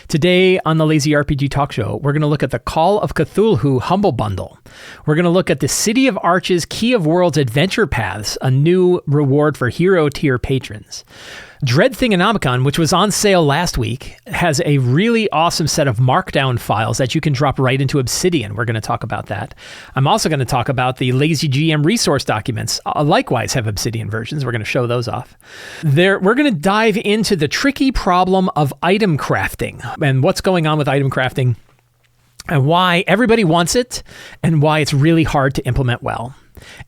Today on the Lazy RPG Talk Show, we're going to look at the Call of Cthulhu Humble Bundle. We're going to look at the City of Arches Key of Worlds Adventure Paths, a new reward for hero tier patrons. Dread Thingonomicon, which was on sale last week, has a really awesome set of markdown files that you can drop right into Obsidian. We're going to talk about that. I'm also going to talk about the Lazy GM resource documents. Likewise have Obsidian versions. We're going to show those off. We're going to dive into the tricky problem of item crafting and what's going on with item crafting and why everybody wants it and why it's really hard to implement well.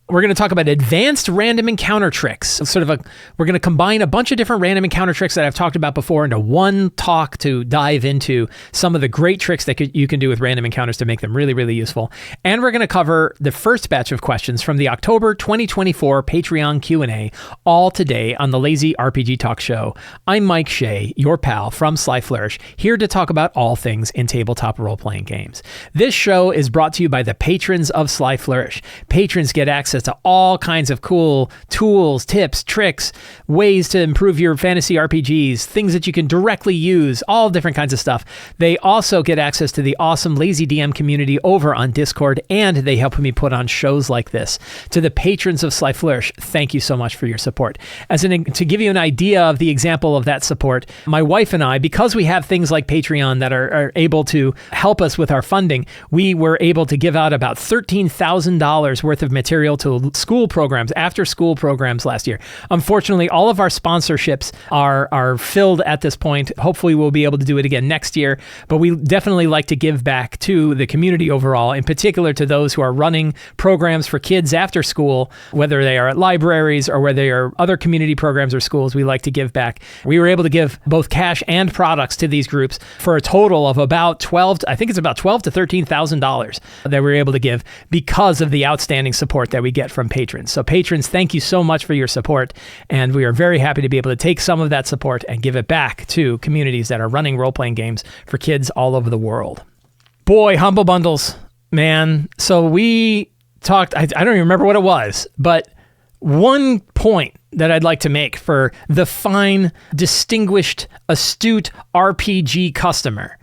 We're going to talk about advanced random encounter tricks. We're going to combine a bunch of different random encounter tricks that I've talked about before into one talk to dive into some of the great tricks that you can do with random encounters to make them really, really useful. And we're going to cover the first batch of questions from the October 2024 Patreon Q&A, all today on the Lazy RPG Talk Show. I'm Mike Shea, your pal from Sly Flourish, here to talk about all things in tabletop role-playing games. This show is brought to you by the patrons of Sly Flourish. Patrons get access to all kinds of cool tools, tips, tricks, ways to improve your fantasy RPGs, things that you can directly use, all different kinds of stuff. They also get access to the awesome Lazy DM community over on Discord, and they help me put on shows like this. To the patrons of Sly Flourish, thank you so much for your support. To give you an idea of the example of that support, my wife and I, because we have things like Patreon that are able to help us with our funding, we were able to give out about $13,000 worth of material to school programs, after school programs last year. Unfortunately, all of our sponsorships are filled at this point. Hopefully we'll be able to do it again next year, but we definitely like to give back to the community overall, in particular to those who are running programs for kids after school, whether they are at libraries or whether they are other community programs or schools. We like to give back. We were able to give both cash and products to these groups for a total of about $12,000 to $13,000 that we were able to give because of the outstanding support that we get from patrons. So patrons, thank you so much for your support, and we are very happy to be able to take some of that support and give it back to communities that are running role-playing games for kids all over the world. Boy, humble bundles, man. So we talked, I don't even remember what it was, but one point that I'd like to make for the fine, distinguished, astute RPG customer.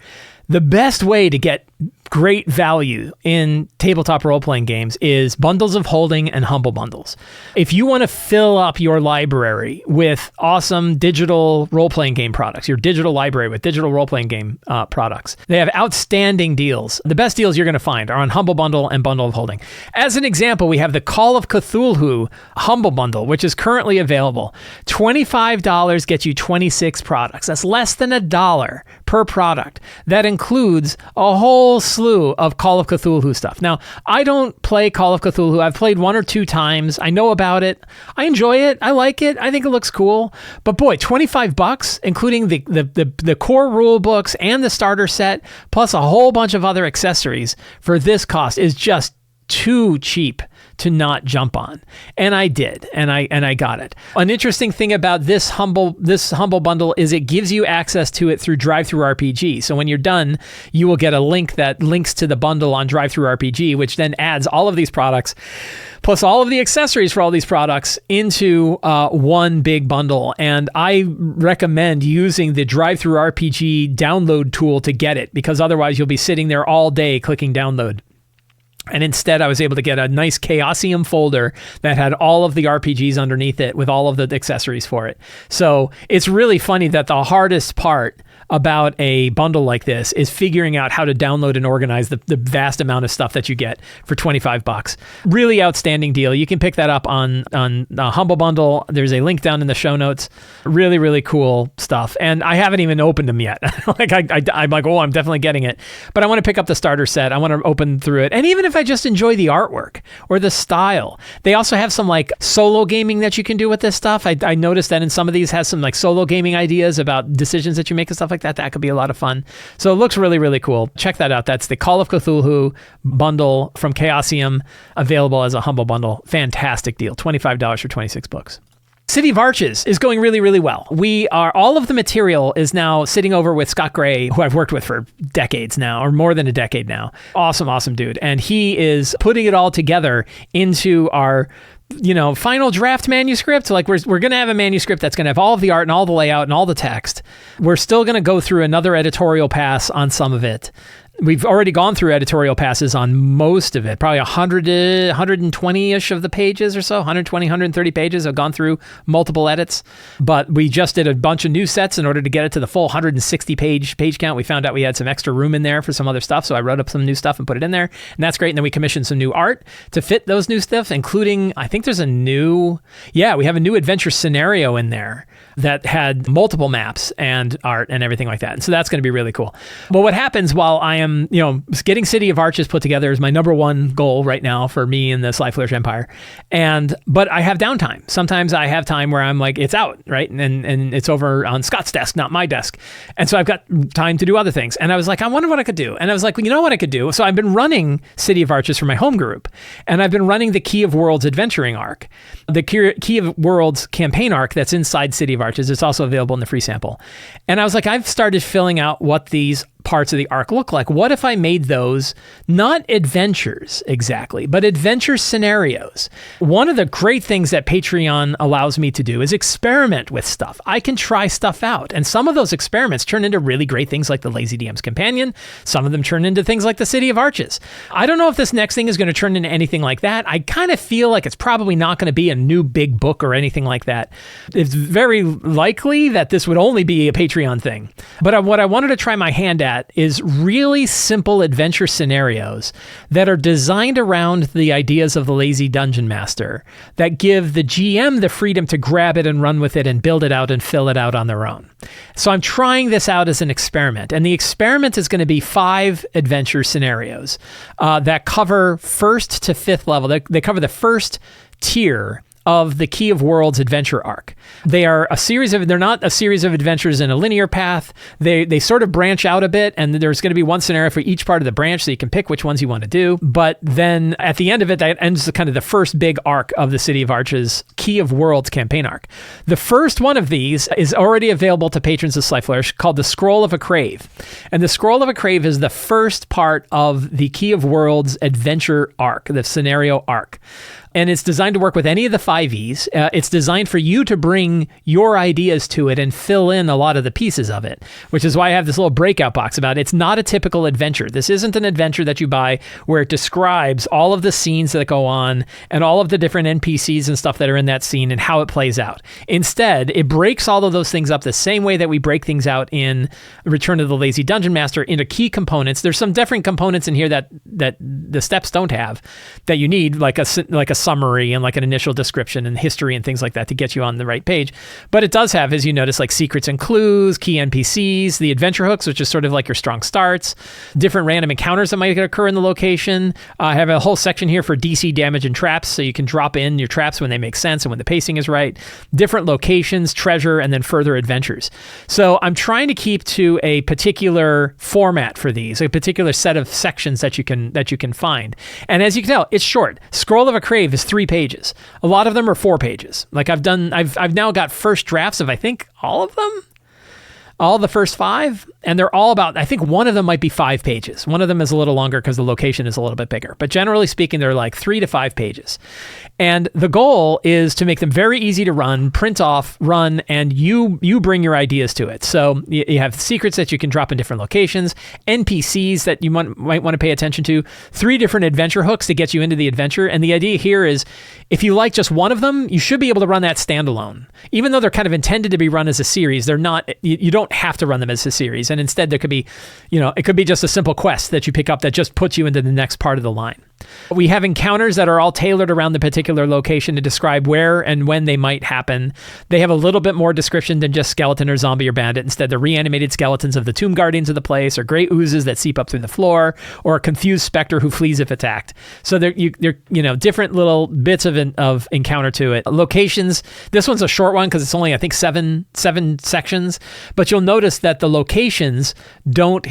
The best way to get great value in tabletop role-playing games is bundles of holding and humble bundles. If you want to fill up your library with awesome digital role-playing game products, your digital library with digital role-playing game products, they have outstanding deals. The best deals you're going to find are on Humble Bundle and Bundle of Holding. As an example, we have the Call of Cthulhu Humble Bundle, which is currently available. $25 gets you 26 products. That's less than $1 per product. That includes a whole slew of Call of Cthulhu stuff. Now, I don't play Call of Cthulhu. I've played 1 or 2 times. I know about it. I enjoy it. I like it. I think it looks cool. But boy, $25, including the core rule books and the starter set, plus a whole bunch of other accessories for this cost is just too cheap to not jump on. And I did, and I got it. An interesting thing about this humble bundle is it gives you access to it through DriveThruRPG. So when you're done, you will get a link that links to the bundle on DriveThruRPG, which then adds all of these products plus all of the accessories for all these products into one big bundle. And I recommend using the DriveThruRPG download tool to get it, because otherwise you'll be sitting there all day clicking download. And instead, I was able to get a nice Chaosium folder that had all of the RPGs underneath it with all of the accessories for it. So it's really funny that the hardest part about a bundle like this is figuring out how to download and organize the vast amount of stuff that you get for $25. Really outstanding deal. You can pick that up on Humble Bundle. There's a link down in the show notes. Really, really cool stuff. And I haven't even opened them yet. I'm like, oh, I'm definitely getting it. But I want to pick up the starter set. I want to open through it. And even if I just enjoy the artwork or the style, they also have some like solo gaming that you can do with this stuff. I noticed that in some of these has some like solo gaming ideas about decisions that you make and stuff like that. That could be a lot of fun. So it looks really, really cool. Check that out. That's the Call of Cthulhu bundle from Chaosium, available as a Humble Bundle. Fantastic deal. $25 for 26 books. City of Arches is going really, really well. All of the material is now sitting over with Scott Gray, who I've worked with for decades now, or more than a decade now. Awesome, awesome dude. And he is putting it all together into our final draft manuscript. Like we're going to have a manuscript that's going to have all of the art and all the layout and all the text. We're still going to go through another editorial pass on some of it. We've already gone through editorial passes on most of it, probably 120-ish of the pages or so, 120, 130 pages. I've gone through multiple edits, but we just did a bunch of new sets in order to get it to the full 160 page count. We found out we had some extra room in there for some other stuff, so I wrote up some new stuff and put it in there, and that's great. And then we commissioned some new art to fit those new stuff, including, I think there's we have a new adventure scenario in there that had multiple maps and art and everything like that. And so that's going to be really cool. But what happens while I am, getting City of Arches put together is my number one goal right now for me in the Sly Flourish Empire. But I have downtime. Sometimes I have time where I'm like, it's out, right? And it's over on Scott's desk, not my desk. And so I've got time to do other things. And I was like, I wonder what I could do. And I was like, well, you know what I could do? So I've been running City of Arches for my home group. And I've been running the Key of Worlds adventuring arc, the Key of Worlds campaign arc that's inside City of Arches. It's also available in the free sample. And I was like, I've started filling out what these parts of the arc look like. What if I made those not adventures exactly, but adventure scenarios? One of the great things that Patreon allows me to do is experiment with stuff. I can try stuff out. And some of those experiments turn into really great things like the Lazy DM's Companion. Some of them turn into things like the City of Arches. I don't know if this next thing is going to turn into anything like that. I kind of feel like it's probably not going to be a new big book or anything like that. It's very likely that this would only be a Patreon thing. But what I wanted to try my hand at is really simple adventure scenarios that are designed around the ideas of the Lazy Dungeon Master that give the GM the freedom to grab it and run with it and build it out and fill it out on their own. So I'm trying this out as an experiment, and the experiment is going to be 5 adventure scenarios that cover 1st to 5th level. They cover the first tier of the Key of Worlds adventure arc. They're not a series of adventures in a linear path. They sort of branch out a bit, and there's going to be one scenario for each part of the branch, so you can pick which ones you want to do. But then at the end of it, that ends the first big arc of the City of Arches Key of Worlds campaign arc. The first one of these is already available to patrons of Sly Flourish, called the Scroll of a Crave. And the Scroll of a Crave is the first part of the Key of Worlds adventure arc, the scenario arc. And it's designed to work with any of the 5Es. It's designed for you to bring your ideas to it and fill in a lot of the pieces of it, which is why I have this little breakout box about it. It's not a typical adventure. This isn't an adventure that you buy where it describes all of the scenes that go on and all of the different NPCs and stuff that are in that scene and how it plays out. Instead, it breaks all of those things up the same way that we break things out in Return of the Lazy Dungeon Master into key components. There's some different components in here that the steps don't have that you need, like a summary and like an initial description and history and things like that to get you on the right page. But it does have, as you notice, like secrets and clues, key NPCs, the adventure hooks, which is sort of like your strong starts, different random encounters that might occur in the location. I have a whole section here for DC damage and traps, so you can drop in your traps when they make sense and when the pacing is right. Different locations, treasure, and then further adventures. So I'm trying to keep to a particular format for these, a particular set of sections that you can find. And as you can tell, it's short. Scroll of a Crave is 3 pages. A lot of them are 4 pages. Like I've now got first drafts of, I think, all of them. All the first 5, and they're all about, I think one of them might be 5 pages. One of them is a little longer because the location is a little bit bigger. But generally speaking, they're like 3 to 5 pages. And the goal is to make them very easy to run, print off, run, and you bring your ideas to it. So you have secrets that you can drop in different locations, NPCs that you might want to pay attention to, 3 different adventure hooks to get you into the adventure. And the idea here is, if you like just one of them, you should be able to run that standalone. Even though they're kind of intended to be run as a series, they're not, you don't have to run them as a series. And instead there could be, it could be just a simple quest that you pick up that just puts you into the next part of the line. We have encounters that are all tailored around the particular location to describe where and when they might happen. They have a little bit more description than just skeleton or zombie or bandit. Instead, they're reanimated skeletons of the tomb guardians of the place, or gray oozes that seep up through the floor, or a confused specter who flees if attacked. So they're different little bits of encounter to it. Locations. This one's a short one because it's only, I think, seven sections. But you'll notice that the locations don't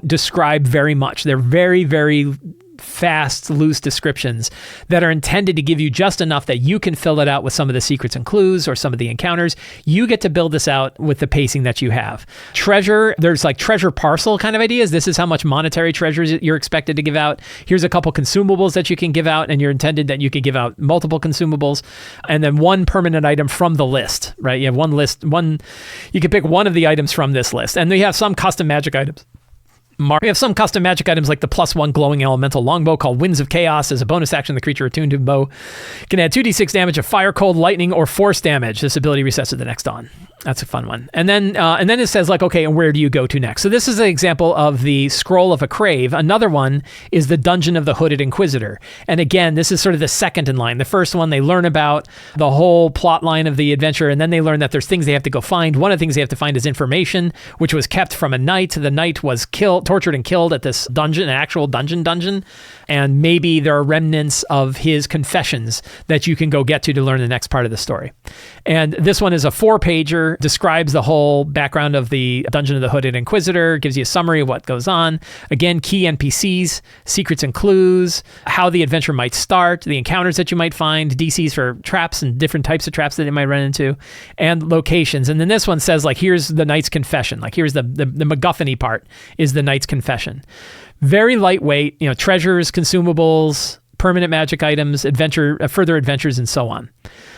describe very much. They're very, very fast, loose descriptions that are intended to give you just enough that you can fill it out with some of the secrets and clues or some of the encounters. You get to build this out with the pacing that you have. Treasure, there's like treasure parcel kind of ideas. This is how much monetary treasures you're expected to give out. Here's a couple consumables that you can give out, and you're intended that you can give out multiple consumables, and then one permanent item from the list, right? You have one list, you can pick one of the items from this list, and you have some custom magic items. We have some custom magic items like the +1 glowing elemental longbow called Winds of Chaos. As a bonus action, the creature attuned to the bow can add 2d6 damage of fire, cold, lightning, or force damage. This ability resets at the next dawn. That's a fun one. And then it says like, okay, and where do you go to next? So this is an example of the Scroll of a Crave. Another one is the Dungeon of the Hooded Inquisitor. And again, this is sort of the second in line. The first one, they learn about the whole plot line of the adventure, and then they learn that there's things they have to go find. One of the things they have to find is information, which was kept from a knight. The knight was tortured and killed at this dungeon, an actual dungeon. And maybe there are remnants of his confessions that you can go get to learn the next part of the story. And this one is a 4-pager, describes the whole background of the Dungeon of the Hooded Inquisitor, gives you a summary of what goes on. Again, key NPCs, secrets and clues, how the adventure might start, the encounters that you might find, DCs for traps and different types of traps that they might run into, and locations. And then this one says, like, here's the knight's confession. Like, here's the MacGuffin-y part is the knight's confession. Very lightweight, treasures, consumables, permanent magic items, further adventures, and so on.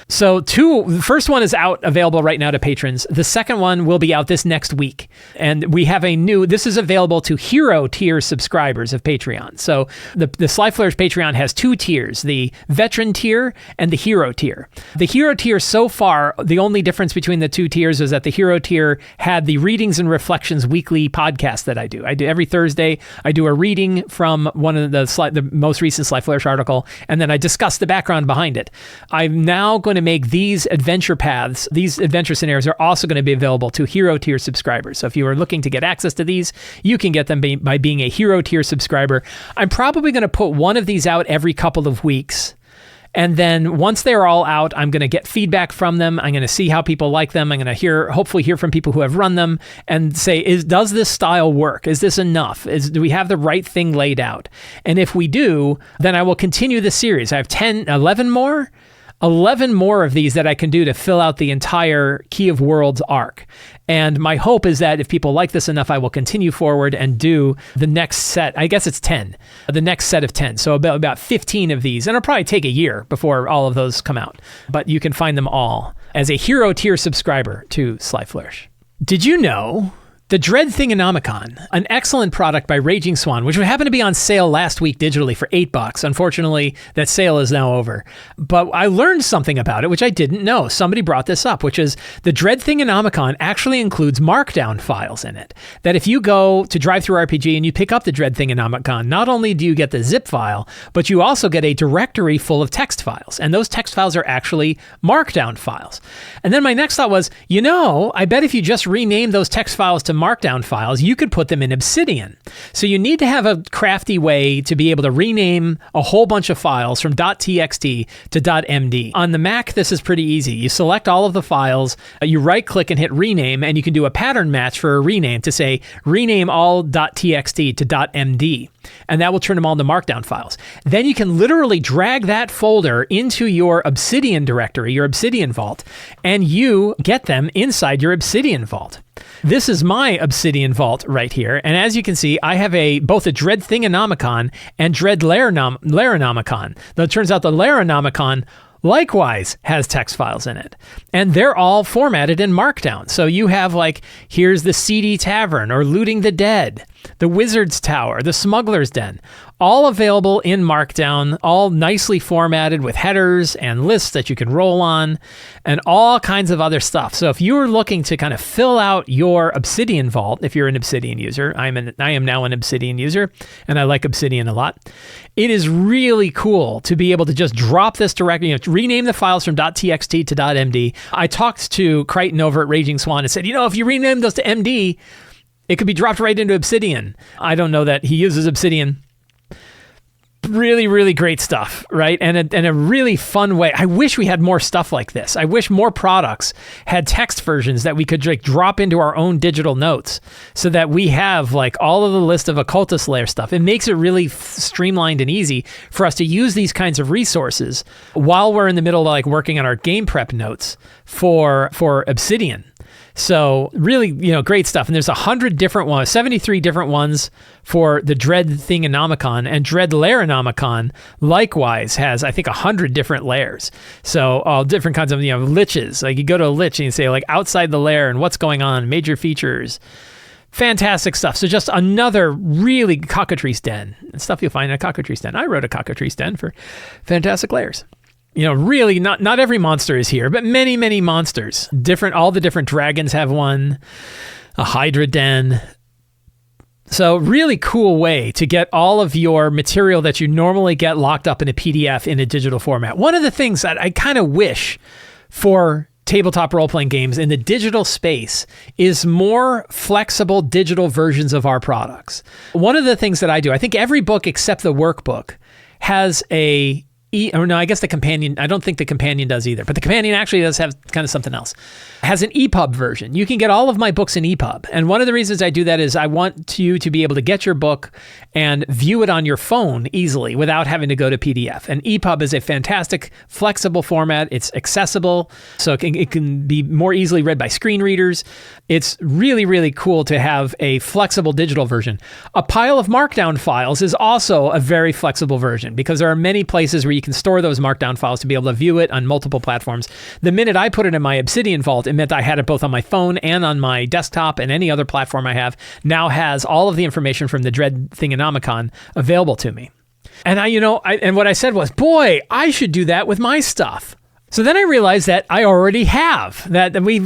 So the first one is available right now to patrons. The second one will be out this next week. And we have this is available to hero tier subscribers of Patreon. So the Sly Flourish Patreon has 2 tiers, the veteran tier and the hero tier. The hero tier so far, the only difference between the 2 tiers is that the hero tier had the Readings and Reflections weekly podcast that I do. Every Thursday, I do a reading from one of the most recent Sly Flourish article, and then I discuss the background behind it. I'm now going to make these adventure paths, these adventure scenarios are also going to be available to hero tier subscribers. So if you are looking to get access to these, you can get them by being a hero tier subscriber. I'm probably going to put one of these out every couple of weeks. And then once they're all out, I'm going to get feedback from them. I'm going to see how people like them. I'm going to hopefully hear from people who have run them and say, does this style work? Is this enough? Do we have the right thing laid out? And if we do, then I will continue the series. I have 11 more of these that I can do to fill out the entire Key of Worlds arc. And my hope is that if people like this enough, I will continue forward and do the next set. I guess it's 10, the next set of 10. So about 15 of these. And it'll probably take a year before all of those come out. But you can find them all as a hero tier subscriber to Sly Flourish. Did you know the Dread Thingonomicon, an excellent product by Raging Swan, which happened to be on sale last week digitally for $8. Unfortunately, that sale is now over. But I learned something about it, which I didn't know. Somebody brought this up, which is the Dread Thingonomicon actually includes Markdown files in it. That if you go to DriveThruRPG and you pick up the Dread Thingonomicon, not only do you get the zip file, but you also get a directory full of text files. And those text files are actually Markdown files. And then my next thought was, I bet if you just rename those text files to Markdown files, you could put them in Obsidian. So you need to have a crafty way to be able to rename a whole bunch of files from .txt to .md. On the Mac, this is pretty easy. You select all of the files, you right-click and hit rename, and you can do a pattern match for a rename to say, rename all .txt to .md. And that will turn them all into Markdown files. Then you can literally drag that folder into your Obsidian directory, your Obsidian vault, and you get them inside your Obsidian vault. This is my Obsidian vault right here. And as you can see, I have both a Dread Thingonomicon and Dread Laironomicon. Though it turns out the Laironomicon likewise has text files in it. And they're all formatted in Markdown. So you have here's the Seedy Tavern or Looting the Dead, the Wizard's Tower, the Smuggler's Den, all available in Markdown, all nicely formatted with headers and lists that you can roll on and all kinds of other stuff. So if you are looking to kind of fill out your Obsidian vault, if you're an Obsidian user, I am now an Obsidian user and I like Obsidian a lot. It is really cool to be able to just drop this directly, rename the files from .txt to .md. I talked to Crichton over at Raging Swan and said, if you rename those to MD, it could be dropped right into Obsidian. I don't know that he uses Obsidian. really, really great stuff, right? And a really fun way. I wish we had more stuff like this. I wish more products had text versions that we could like drop into our own digital notes so that we have like all of the list of occultist layer stuff. It makes it really streamlined and easy for us to use these kinds of resources while we're in the middle of like working on our game prep notes for Obsidian. So really, great stuff. And there's 100 different ones, 73 different ones for the Dread Thingonomicon, and Dread Laironomicon likewise has, I think, 100 different layers. So all different kinds of, liches. Like you go to a lich and you say like outside the lair and what's going on, major features. Fantastic stuff. So just another really cockatrice den, stuff you'll find in a cockatrice den. I wrote a cockatrice den for fantastic layers. Really not every monster is here, but many, many monsters. All the different dragons have one, a Hydra den. So really cool way to get all of your material that you normally get locked up in a PDF in a digital format. One of the things that I kind of wish for tabletop role-playing games in the digital space is more flexible digital versions of our products. One of the things that I do, I think every book except the workbook has I guess the companion, I don't think the companion does either, but the companion actually does have kind of something else. It has an EPUB version. You can get all of my books in EPUB. And one of the reasons I do that is I want you to be able to get your book and view it on your phone easily without having to go to PDF. And EPUB is a fantastic, flexible format. It's accessible, so it can be more easily read by screen readers. It's really, really cool to have a flexible digital version. A pile of Markdown files is also a very flexible version because there are many places where you can store those Markdown files to be able to view it on multiple platforms. The minute I put it in my Obsidian vault, it meant I had it both on my phone and on my desktop, and any other platform I have now has all of the information from the Dread Thingonomicon available to me. And and what I said was, boy, I should do that with my stuff. So then I realized that I already have that we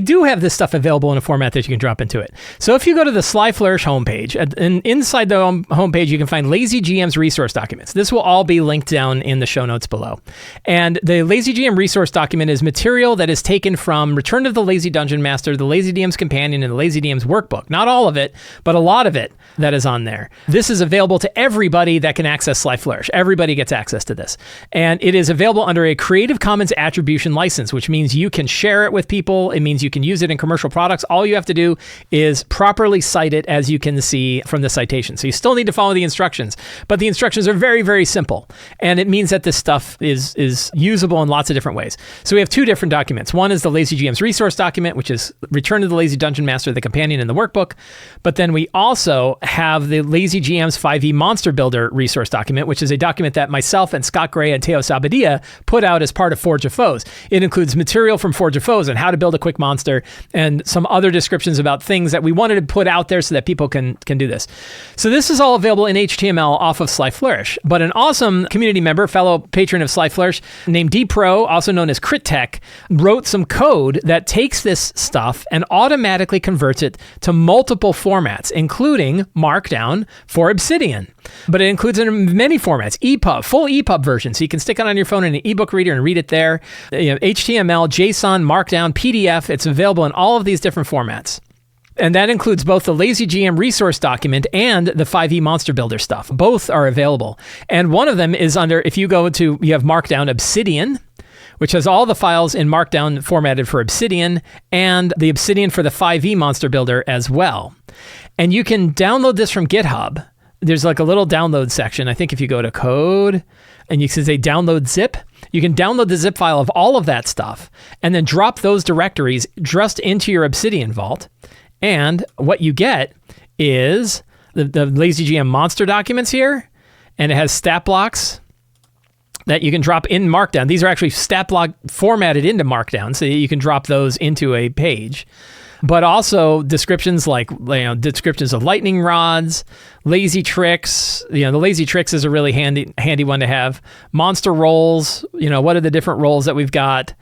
do have this stuff available in a format that you can drop into it. So if you go to the Sly Flourish homepage, and inside the homepage you can find Lazy GM's resource documents. This will all be linked down in the show notes below. And the Lazy GM resource document is material that is taken from Return of the Lazy Dungeon Master, the Lazy DM's Companion, and the Lazy DM's Workbook. Not all of it, but a lot of it that is on there. This is available to everybody that can access Sly Flourish. Everybody gets access to this. And it is available under a Creative Commons attribution license, which means you can share it with people. It means you can use it in commercial products. All you have to do is properly cite it, as you can see from the citation. So you still need to follow the instructions, but the instructions are very, very simple. And it means that this stuff is usable in lots of different ways. So we have two different documents. One is the Lazy GM's resource document, which is Return to the Lazy Dungeon Master, the Companion, and the Workbook. But then we also have the Lazy GM's 5e Monster Builder resource document, which is a document that myself and Scott Gray and Teo Sabadia put out as part of Forge of Foes. It includes material from Forge of Foes and how to build a quick monster and some other descriptions about things that we wanted to put out there so that people can do this. So this is all available in HTML off of Sly Flourish. But an awesome community member, fellow patron of Sly Flourish, named DPro, also known as CritTech, wrote some code that takes this stuff and automatically converts it to multiple formats, including Markdown for Obsidian. But it includes in many formats, EPUB, full EPUB version, so you can stick it on your phone in an ebook reader and read it there. HTML, JSON, Markdown, PDF, it's available in all of these different formats. And that includes both the Lazy GM resource document and the 5e Monster Builder stuff. Both are available. And one of them is under, if you go to, you have Markdown Obsidian, which has all the files in Markdown formatted for Obsidian, and the Obsidian for the 5e Monster Builder as well. And you can download this from GitHub. There's like a little download section. I think if you go to code and you can say download zip, you can download the zip file of all of that stuff and then drop those directories just into your Obsidian vault. And what you get is the Lazy GM monster documents here, and it has stat blocks that you can drop in Markdown. These are actually stat block formatted into Markdown, so you can drop those into a page. But also descriptions like descriptions of lightning rods, lazy tricks. The lazy tricks is a really handy one to have. Monster rolls. What are the different rolls that we've got?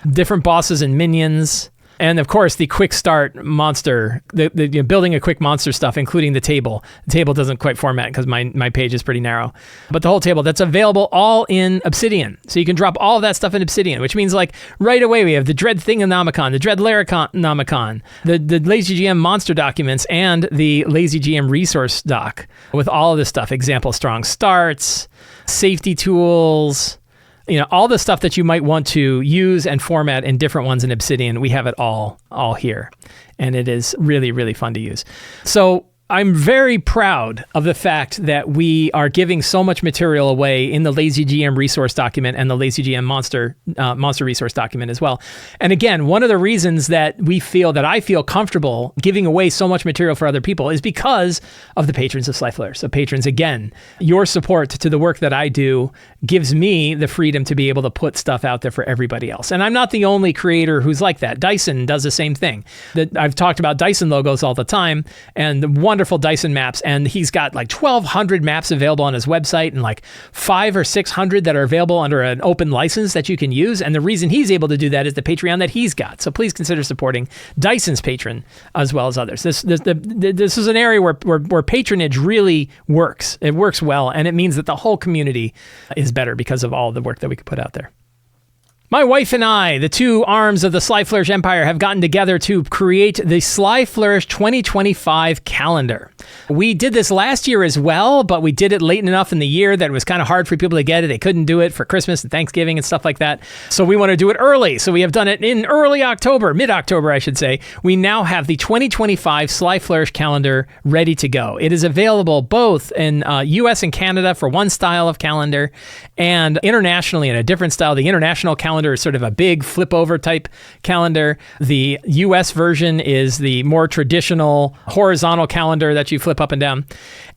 Different bosses and minions. And of course, the quick start monster, the building a quick monster stuff, including the table. The table doesn't quite format because my page is pretty narrow. But the whole table, that's available all in Obsidian. So you can drop all of that stuff in Obsidian, which means like right away we have the Dread Thingonomicon, the Dread Laironomicon, the LazyGM monster documents, and the LazyGM resource doc with all of this stuff. Example strong starts, safety tools, all the stuff that you might want to use and format in different ones in Obsidian. We have it all here. And it is really, really fun to use. So I'm very proud of the fact that we are giving so much material away in the LazyGM resource document and the LazyGM monster resource document as well. And again, one of the reasons that I feel comfortable giving away so much material for other people is because of the patrons of Sly Flourish. So patrons, again, your support to the work that I do gives me the freedom to be able to put stuff out there for everybody else. And I'm not the only creator who's like that. Dyson does the same thing. I've talked about Dyson logos all the time, and the wonderful Dyson maps, and he's got like 1,200 maps available on his website and like 500 or 600 that are available under an open license that you can use. And the reason he's able to do that is the Patreon that he's got. So please consider supporting Dyson's Patreon as well as others. This is an area where patronage really works. It works well, and it means that the whole community is better because of all the work that we can put out there. My wife and I, the two arms of the Sly Flourish Empire, have gotten together to create the Sly Flourish 2025 calendar. We did this last year as well, but we did it late enough in the year that it was kind of hard for people to get it. They couldn't do it for Christmas and Thanksgiving and stuff like that. So we want to do it early. So we have done it in early October, mid-October, I should say. We now have the 2025 Sly Flourish calendar ready to go. It is available both in US and Canada for one style of calendar and internationally in a different style. The international calendar is sort of a big flip over type calendar. The US version is the more traditional horizontal calendar that you flip up and down.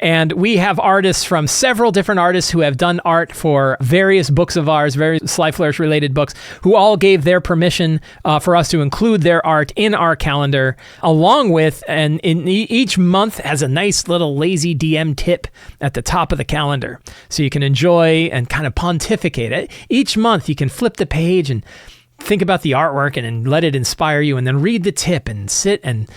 And we have artists from several different artists who have done art for various books of ours, various Sly Flourish related books, who all gave their permission for us to include their art in our calendar, along with, and in each month has a nice little lazy DM tip at the top of the calendar. So you can enjoy and kind of pontificate it. Each month you can flip the page and think about the artwork and let it inspire you, and then read the tip and sit and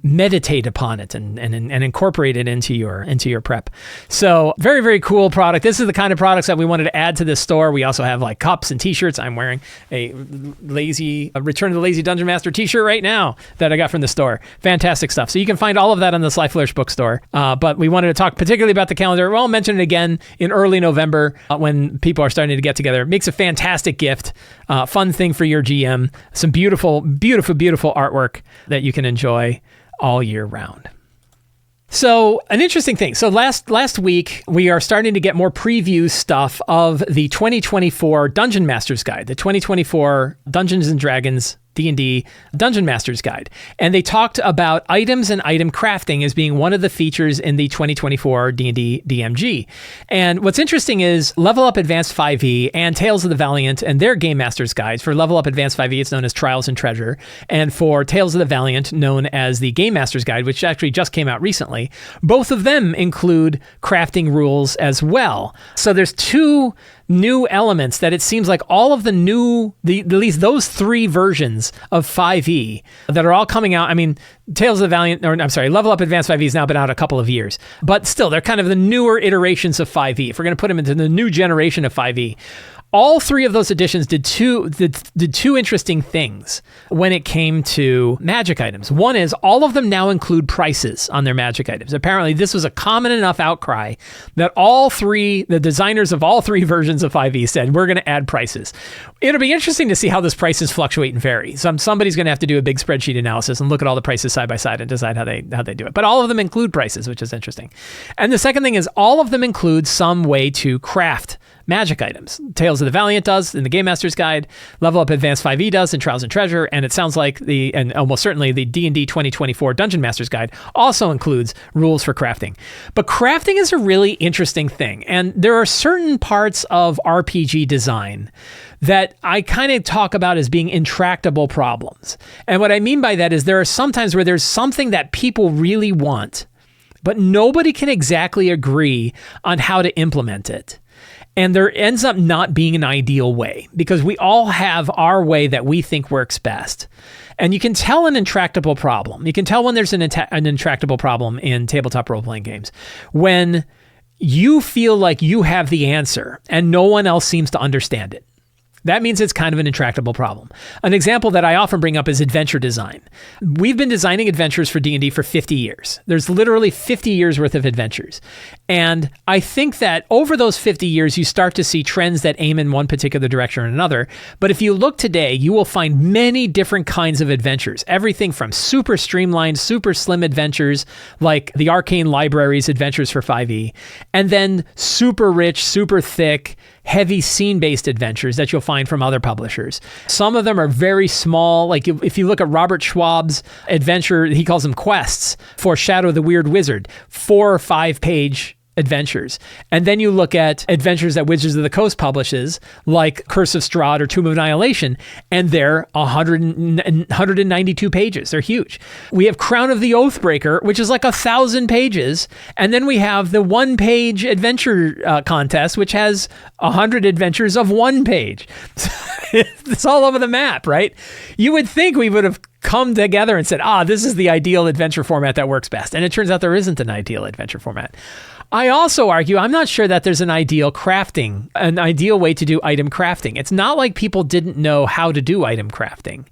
meditate upon it and incorporate it into your prep. So very, very cool product. This is the kind of products that we wanted to add to this store. We also have like cups and t-shirts. I'm wearing a Return to the Lazy Dungeon Master t-shirt right now that I got from the store. Fantastic stuff. So you can find all of that on the Sly Flourish Bookstore. But we wanted to talk particularly about the calendar. Well, I'll mention it again in early November when people are starting to get together. It makes a fantastic gift, fun thing for your GM. Some beautiful, beautiful, beautiful artwork that you can enjoy all year round. So an interesting thing. So last week, we are starting to get more preview stuff of the 2024 Dungeon Master's Guide, the 2024 Dungeons and Dragons D&D Dungeon Master's Guide. And they talked about items and item crafting as being one of the features in the 2024 D&D DMG. And what's interesting is Level Up Advanced 5e and Tales of the Valiant and their Game Master's Guides. For Level Up Advanced 5e, it's known as Trials and Treasure. And for Tales of the Valiant, known as the Game Master's Guide, which actually just came out recently, both of them include crafting rules as well. So there's two new elements that it seems like all of at least those three versions of 5e that are all coming out. I mean, Level Up Advanced 5e has now been out a couple of years, but still, they're kind of the newer iterations of 5e. If we're going to put them into the new generation of 5e, all three of those editions did two interesting things when it came to magic items. One is all of them now include prices on their magic items. Apparently, this was a common enough outcry that the designers of all three versions of 5e said, we're going to add prices. It'll be interesting to see how those prices fluctuate and vary. Somebody's going to have to do a big spreadsheet analysis and look at all the prices side by side and decide how they do it. But all of them include prices, which is interesting. And the second thing is all of them include some way to craft magic items. Tales of the Valiant does in the Game Master's Guide, Level Up Advanced 5e does in Trials and Treasure, and it sounds like and almost certainly the D&D 2024 Dungeon Master's Guide also includes rules for crafting. But crafting is a really interesting thing, and there are certain parts of RPG design that I kind of talk about as being intractable problems. And what I mean by that is there are some times where there's something that people really want, but nobody can exactly agree on how to implement it. And there ends up not being an ideal way because we all have our way that we think works best. And you can tell an intractable problem. You can tell when there's an intractable problem in tabletop role-playing games when you feel like you have the answer and no one else seems to understand it. That means it's kind of an intractable problem. An example that I often bring up is adventure design. We've been designing adventures for D&D for 50 years. There's literally 50 years worth of adventures. And I think that over those 50 years, you start to see trends that aim in one particular direction or another. But if you look today, you will find many different kinds of adventures. Everything from super streamlined, super slim adventures like the Arcane Library's Adventures for 5e, and then super rich, super thick, heavy scene-based adventures that you'll find from other publishers. Some of them are very small. Like if you look at Robert Schwab's adventure, he calls them quests for Shadow the Weird Wizard, 4 or 5 page adventures. And then you look at adventures that Wizards of the Coast publishes, like Curse of Strahd or Tomb of Annihilation, and they're 192 pages. They're huge. We have Crown of the Oathbreaker, which is like 1,000 pages. And then we have the 1-page adventure contest, which has 100 adventures of 1 page. It's all over the map, right? You would think we would have come together and said, this is the ideal adventure format that works best. And it turns out there isn't an ideal adventure format. I also argue, I'm not sure that there's an ideal way to do item crafting. It's not like people didn't know how to do item crafting.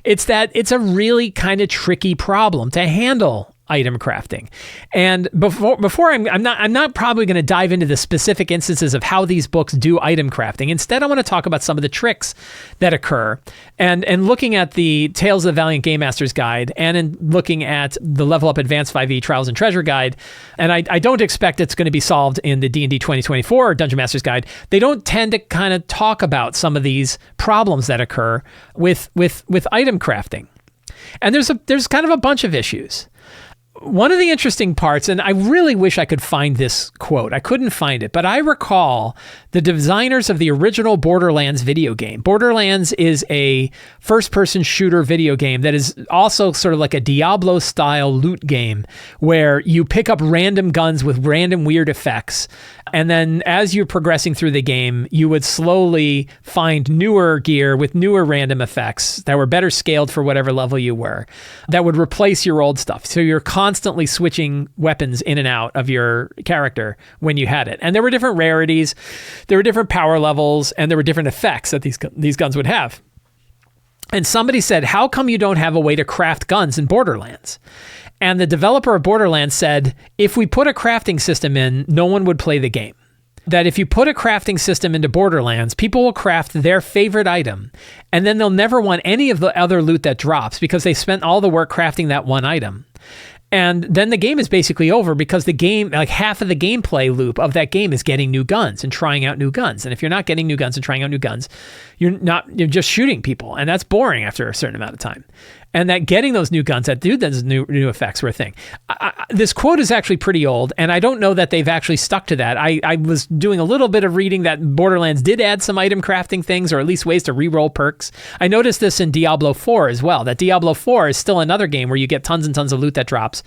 It's that it's a really kind of tricky problem to handle item crafting. And before I'm not probably going to dive into the specific instances of how these books do item crafting. Instead, I want to talk about some of the tricks that occur. And looking at the Tales of the Valiant Game Master's Guide and in looking at the Level Up Advanced 5e Trials and Treasure Guide, and I don't expect it's going to be solved in the D&D 2024 Dungeon Master's Guide, they don't tend to kind of talk about some of these problems that occur with item crafting. And there's kind of a bunch of issues. One of the interesting parts, and I really wish I could find this quote. I couldn't find it, but I recall the designers of the original Borderlands video game. Borderlands is a first-person shooter video game that is also sort of like a Diablo-style loot game where you pick up random guns with random weird effects. And then as you're progressing through the game, you would slowly find newer gear with newer random effects that were better scaled for whatever level you were that would replace your old stuff. So you're constantly switching weapons in and out of your character when you had it. And there were different rarities, there were different power levels, and there were different effects that these guns would have. And somebody said, how come you don't have a way to craft guns in Borderlands? And the developer of Borderlands said, if we put a crafting system in, no one would play the game. That if you put a crafting system into Borderlands, people will craft their favorite item, and then they'll never want any of the other loot that drops because they spent all the work crafting that one item. And then the game is basically over because the game, like half of the gameplay loop of that game is getting new guns and trying out new guns. And if you're not getting new guns and trying out new guns, you're just shooting people. And that's boring after a certain amount of time. And that getting those new guns that do those new effects were a thing. This quote is actually pretty old, and I don't know that they've actually stuck to that. I was doing a little bit of reading that Borderlands did add some item crafting things, or at least ways to re-roll perks. I noticed this in Diablo 4 as well, that Diablo 4 is still another game where you get tons and tons of loot that drops,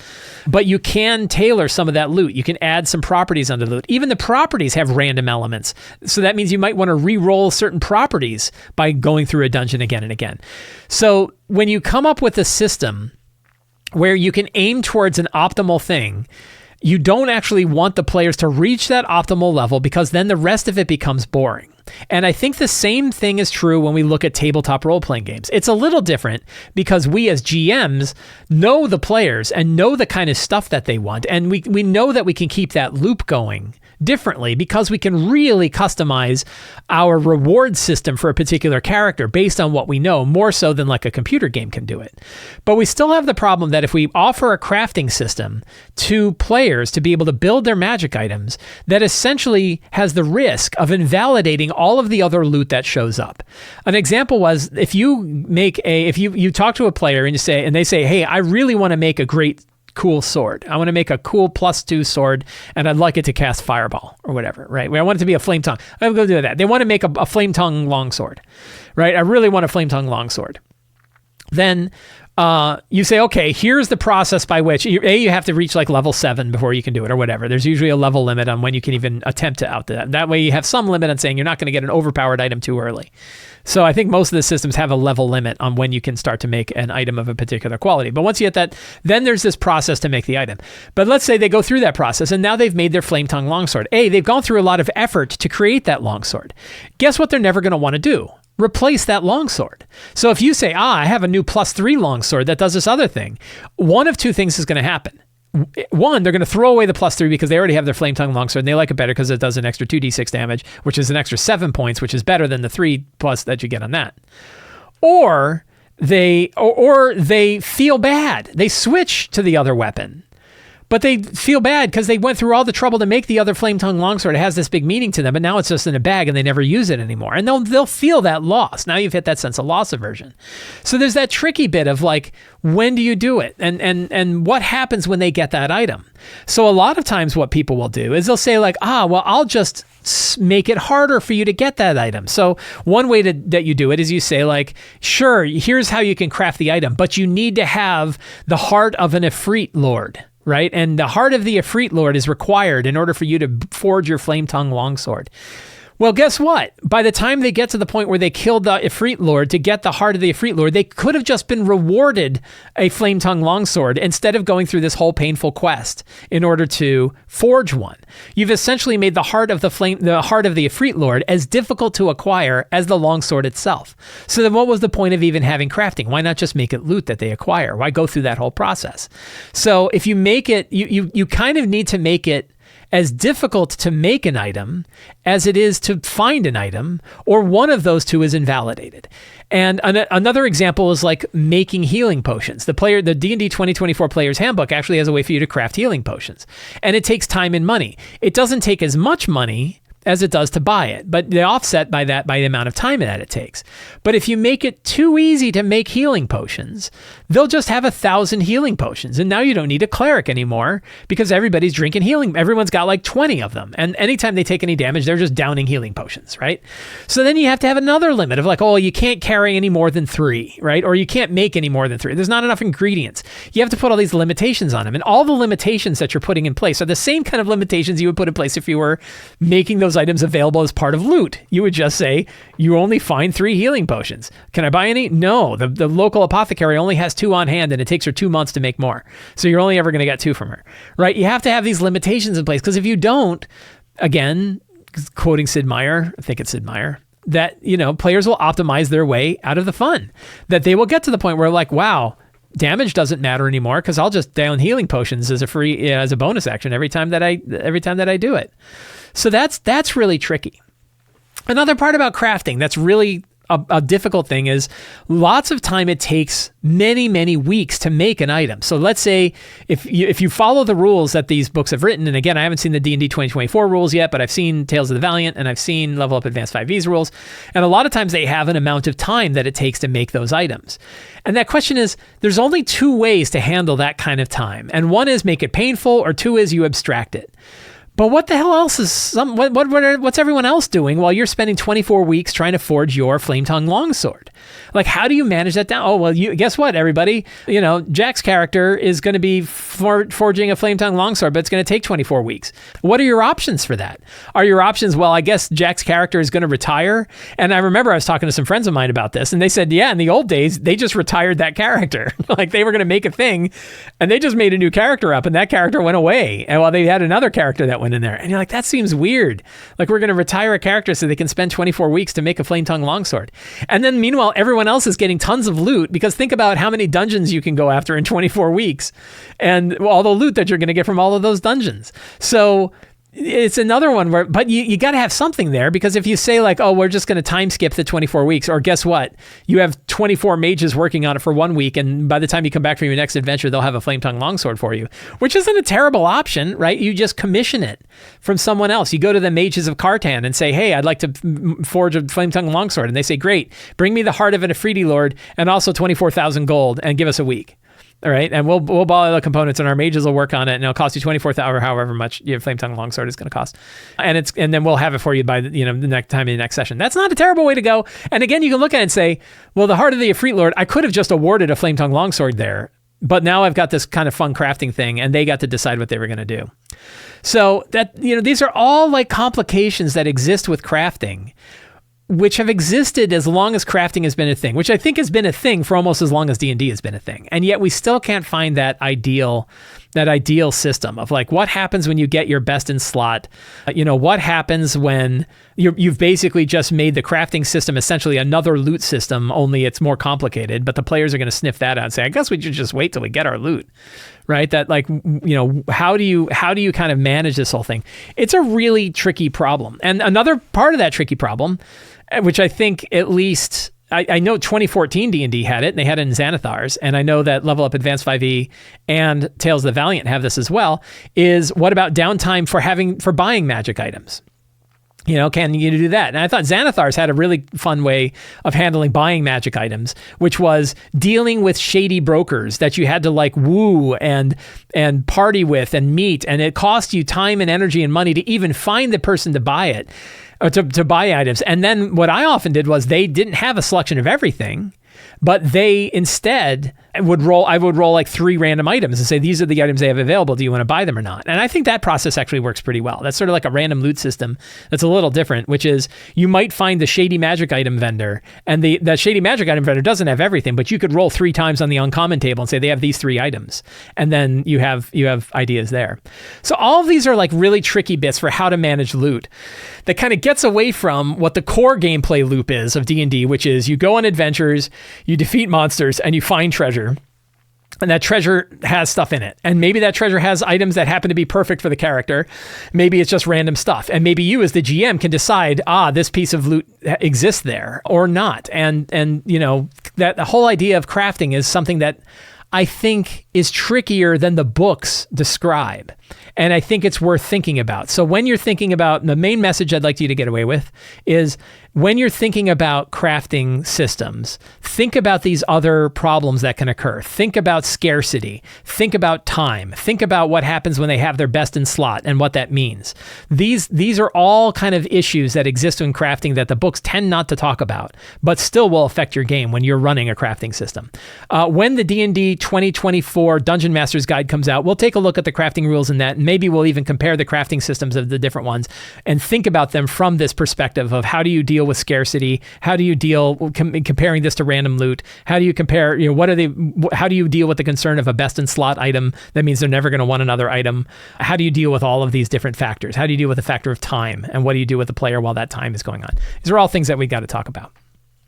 but you can tailor some of that loot. You can add some properties under the loot. Even the properties have random elements. So that means you might want to re-roll certain properties by going through a dungeon again and again. So when you come up with a system where you can aim towards an optimal thing, you don't actually want the players to reach that optimal level because then the rest of it becomes boring. And I think the same thing is true when we look at tabletop role-playing games. It's a little different because we as GMs know the players and know the kind of stuff that they want. And we know that we can keep that loop going differently because we can really customize our reward system for a particular character based on what we know, more so than like a computer game can do it. But we still have the problem that if we offer a crafting system to players to be able to build their magic items, that essentially has the risk of invalidating all of the other loot that shows up. An example was if you talk to a player and they say, hey, I really want to make a great cool sword. I want to make a cool +2 sword, and I'd like it to cast fireball or whatever, right? I want it to be a flame tongue. I'm going to do that. They want to make a flame tongue longsword, right? I really want a flame tongue longsword. Then you say, okay, here's the process by which you have to reach like level 7 before you can do it or whatever. There's usually a level limit on when you can even attempt to out that. That way you have some limit on saying you're not going to get an overpowered item too early. So I think most of the systems have a level limit on when you can start to make an item of a particular quality. But once you hit that, then there's this process to make the item. But let's say they go through that process and now they've made their flame tongue longsword. They've gone through a lot of effort to create that longsword. Guess what they're never going to want to do? Replace that longsword. So if you say, I have a new +3 longsword that does this other thing, one of two things is going to happen. One, they're going to throw away the +3 because they already have their flame tongue longsword and they like it better because it does an extra 2d6 damage, which is an extra 7 points, which is better than the 3 plus that you get on that. Or they feel bad. They switch to the other weapon. But they feel bad because they went through all the trouble to make the other flame tongue longsword. It has this big meaning to them, but now it's just in a bag and they never use it anymore. And they'll feel that loss. Now you've hit that sense of loss aversion. So there's that tricky bit of like, when do you do it? And what happens when they get that item? So a lot of times what people will do is they'll say like, I'll just make it harder for you to get that item. So one way that you do it is you say like, sure, here's how you can craft the item, but you need to have the heart of an Ifrit Lord. Right? And the heart of the Ifrit Lord is required in order for you to forge your flame tongue longsword. Well, guess what? By the time they get to the point where they killed the Ifrit Lord to get the heart of the Ifrit Lord, they could have just been rewarded a flame tongue longsword instead of going through this whole painful quest in order to forge one. You've essentially made the heart of the Ifrit Lord as difficult to acquire as the longsword itself. So then what was the point of even having crafting? Why not just make it loot that they acquire? Why go through that whole process? So if you make it, you kind of need to make it as difficult to make an item as it is to find an item, or one of those two is invalidated. And another example is like making healing potions. The D&D 2024 Player's Handbook actually has a way for you to craft healing potions. And it takes time and money. It doesn't take as much money as it does to buy it, but they offset by the amount of time that it takes. But if you make it too easy to make healing potions, they'll just have 1,000 healing potions. And now you don't need a cleric anymore because everybody's drinking healing. Everyone's got like 20 of them. And anytime they take any damage, they're just downing healing potions, right? So then you have to have another limit of like, you can't carry any more than 3, right? Or you can't make any more than 3. There's not enough ingredients. You have to put all these limitations on them. And all the limitations that you're putting in place are the same kind of limitations you would put in place if you were making those items available as part of loot. You would just say, you only find 3 healing potions. Can I buy any? No. The local apothecary only has 2 on hand and it takes her 2 months to make more. So you're only ever going to get 2 from her, right? You have to have these limitations in place because if you don't, again, quoting Sid Meier, I think it's Sid Meier, that, players will optimize their way out of the fun. That they will get to the point where like, wow, damage doesn't matter anymore because I'll just down healing potions as a bonus action every time that I do it. So that's really tricky. Another part about crafting that's really a difficult thing is lots of time it takes many, many weeks to make an item. So let's say if you follow the rules that these books have written, and again, I haven't seen the D&D 2024 rules yet, but I've seen Tales of the Valiant and I've seen Level Up Advanced 5e's rules. And a lot of times they have an amount of time that it takes to make those items. And that question is, there's only 2 ways to handle that kind of time. And one is make it painful, or 2 is you abstract it. But what the hell else is what's everyone else doing while you're spending 24 weeks trying to forge your flame tongue longsword? Like, how do you manage that down? Oh, well, guess what, everybody? Jack's character is going to be forging a flame tongue longsword, but it's going to take 24 weeks. What are your options for that? Are your options, well, I guess Jack's character is going to retire? And I remember I was talking to some friends of mine about this, and they said, yeah, in the old days, they just retired that character. Like, they were going to make a thing, and they just made a new character up, and that character went away. And while they had another character that went in there. And you're like, that seems weird. Like, we're going to retire a character so they can spend 24 weeks to make a flame tongue longsword. And then meanwhile, everyone else is getting tons of loot, because think about how many dungeons you can go after in 24 weeks and all the loot that you're going to get from all of those dungeons. So it's another one where, but you got to have something there, because if you say like, oh, we're just going to time skip the 24 weeks, or guess what? You have 24 mages working on it for 1 week, and by the time you come back from your next adventure, they'll have a flame tongue longsword for you, which isn't a terrible option, right? You just commission it from someone else. You go to the mages of Cartan and say, hey, I'd like to forge a flame tongue longsword. And they say, great, bring me the heart of an Afridi Lord and also 24,000 gold and give us a week. All right, and we'll buy the components, and our mages will work on it, and it'll cost you 24,000 or however much your Flame Tongue Longsword is going to cost, and then we'll have it for you by the next time in the next session. That's not a terrible way to go. And again, you can look at it and say, well, the Heart of the Efreet Lord, I could have just awarded a Flame Tongue Longsword there, but now I've got this kind of fun crafting thing, and they got to decide what they were going to do. So that these are all like complications that exist with crafting, which have existed as long as crafting has been a thing, which I think has been a thing for almost as long as D&D has been a thing. And yet we still can't find that ideal system of like, what happens when you get your best in slot? What happens when you've basically just made the crafting system essentially another loot system, only it's more complicated, but the players are going to sniff that out and say, I guess we should just wait till we get our loot, right? That like, how do you kind of manage this whole thing? It's a really tricky problem. And another part of that tricky problem, which I think at least I know 2014 D&D had it, and they had it in Xanathar's, and I know that Level Up Advanced 5e and Tales of the Valiant have this as well, is what about downtime for buying magic items? Can you do that? And I thought Xanathar's had a really fun way of handling buying magic items, which was dealing with shady brokers that you had to like woo and party with and meet, and it cost you time and energy and money to even find the person to buy it. To buy items. And then what I often did was they didn't have a selection of everything, but they instead I would roll like 3 random items and say, these are the items they have available. Do you want to buy them or not? And I think that process actually works pretty well. That's sort of like a random loot system that's a little different, which is you might find the shady magic item vendor, and the shady magic item vendor doesn't have everything, but you could roll 3 times on the uncommon table and say they have these 3 items. And then you have ideas there. So all of these are like really tricky bits for how to manage loot that kind of gets away from what the core gameplay loop is of D&D, which is you go on adventures, you defeat monsters, and you find treasure. And that treasure has stuff in it. And maybe that treasure has items that happen to be perfect for the character. Maybe it's just random stuff. And maybe you as the GM can decide, this piece of loot exists there or not. And that the whole idea of crafting is something that I think is trickier than the books describe. And I think it's worth thinking about. So when you're thinking about, the main message I'd like you to get away with is when you're thinking about crafting systems, think about these other problems that can occur. Think about scarcity. Think about time. Think about what happens when they have their best in slot and what that means. These are all kind of issues that exist in crafting that the books tend not to talk about, but still will affect your game when you're running a crafting system. When the D&D 2024 Dungeon Master's Guide comes out, we'll take a look at the crafting rules in that, and maybe we'll even compare the crafting systems of the different ones and think about them from this perspective of how do you deal with scarcity? How do you deal comparing this to random loot? How do you compare, how do you deal with the concern of a best in slot item? That means they're never going to want another item. How do you deal with all of these different factors? How do you deal with the factor of time? And what do you do with the player while that time is going on? These are all things that we got to talk about.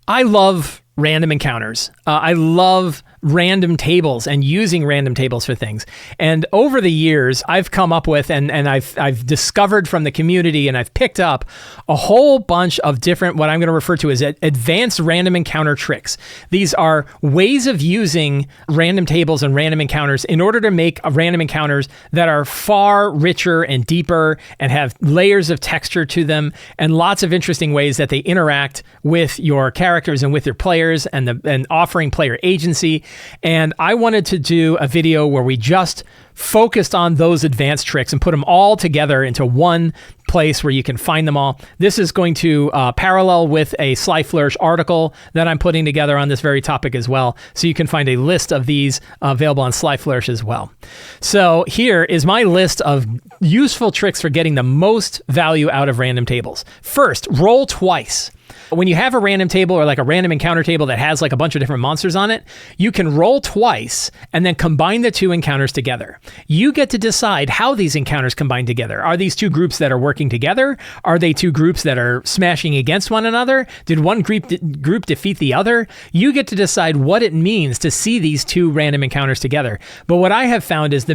I love random encounters. I love random tables and using random tables for things. And over the years, I've come up with and I've discovered from the community, and I've picked up a whole bunch of different, what I'm going to refer to as advanced random encounter tricks. These are ways of using random tables and random encounters in order to make random encounters that are far richer and deeper and have layers of texture to them and lots of interesting ways that they interact with your characters and with your players and offering player agency. And I wanted to do a video where we just focused on those advanced tricks and put them all together into one place where you can find them all. This is going to parallel with a Sly Flourish article that I'm putting together on this very topic as well. So you can find a list of these available on Sly Flourish as well. So here is my list of useful tricks for getting the most value out of random tables. First, roll twice. When you have a random table or like a random encounter table that has like a bunch of different monsters on it, you can roll twice and then combine the 2 encounters together. You get to decide how these encounters combine together. Are these 2 groups that are working together? Are they 2 groups that are smashing against one another? Did one group defeat the other? You get to decide what it means to see these 2 random encounters together. But what I have found is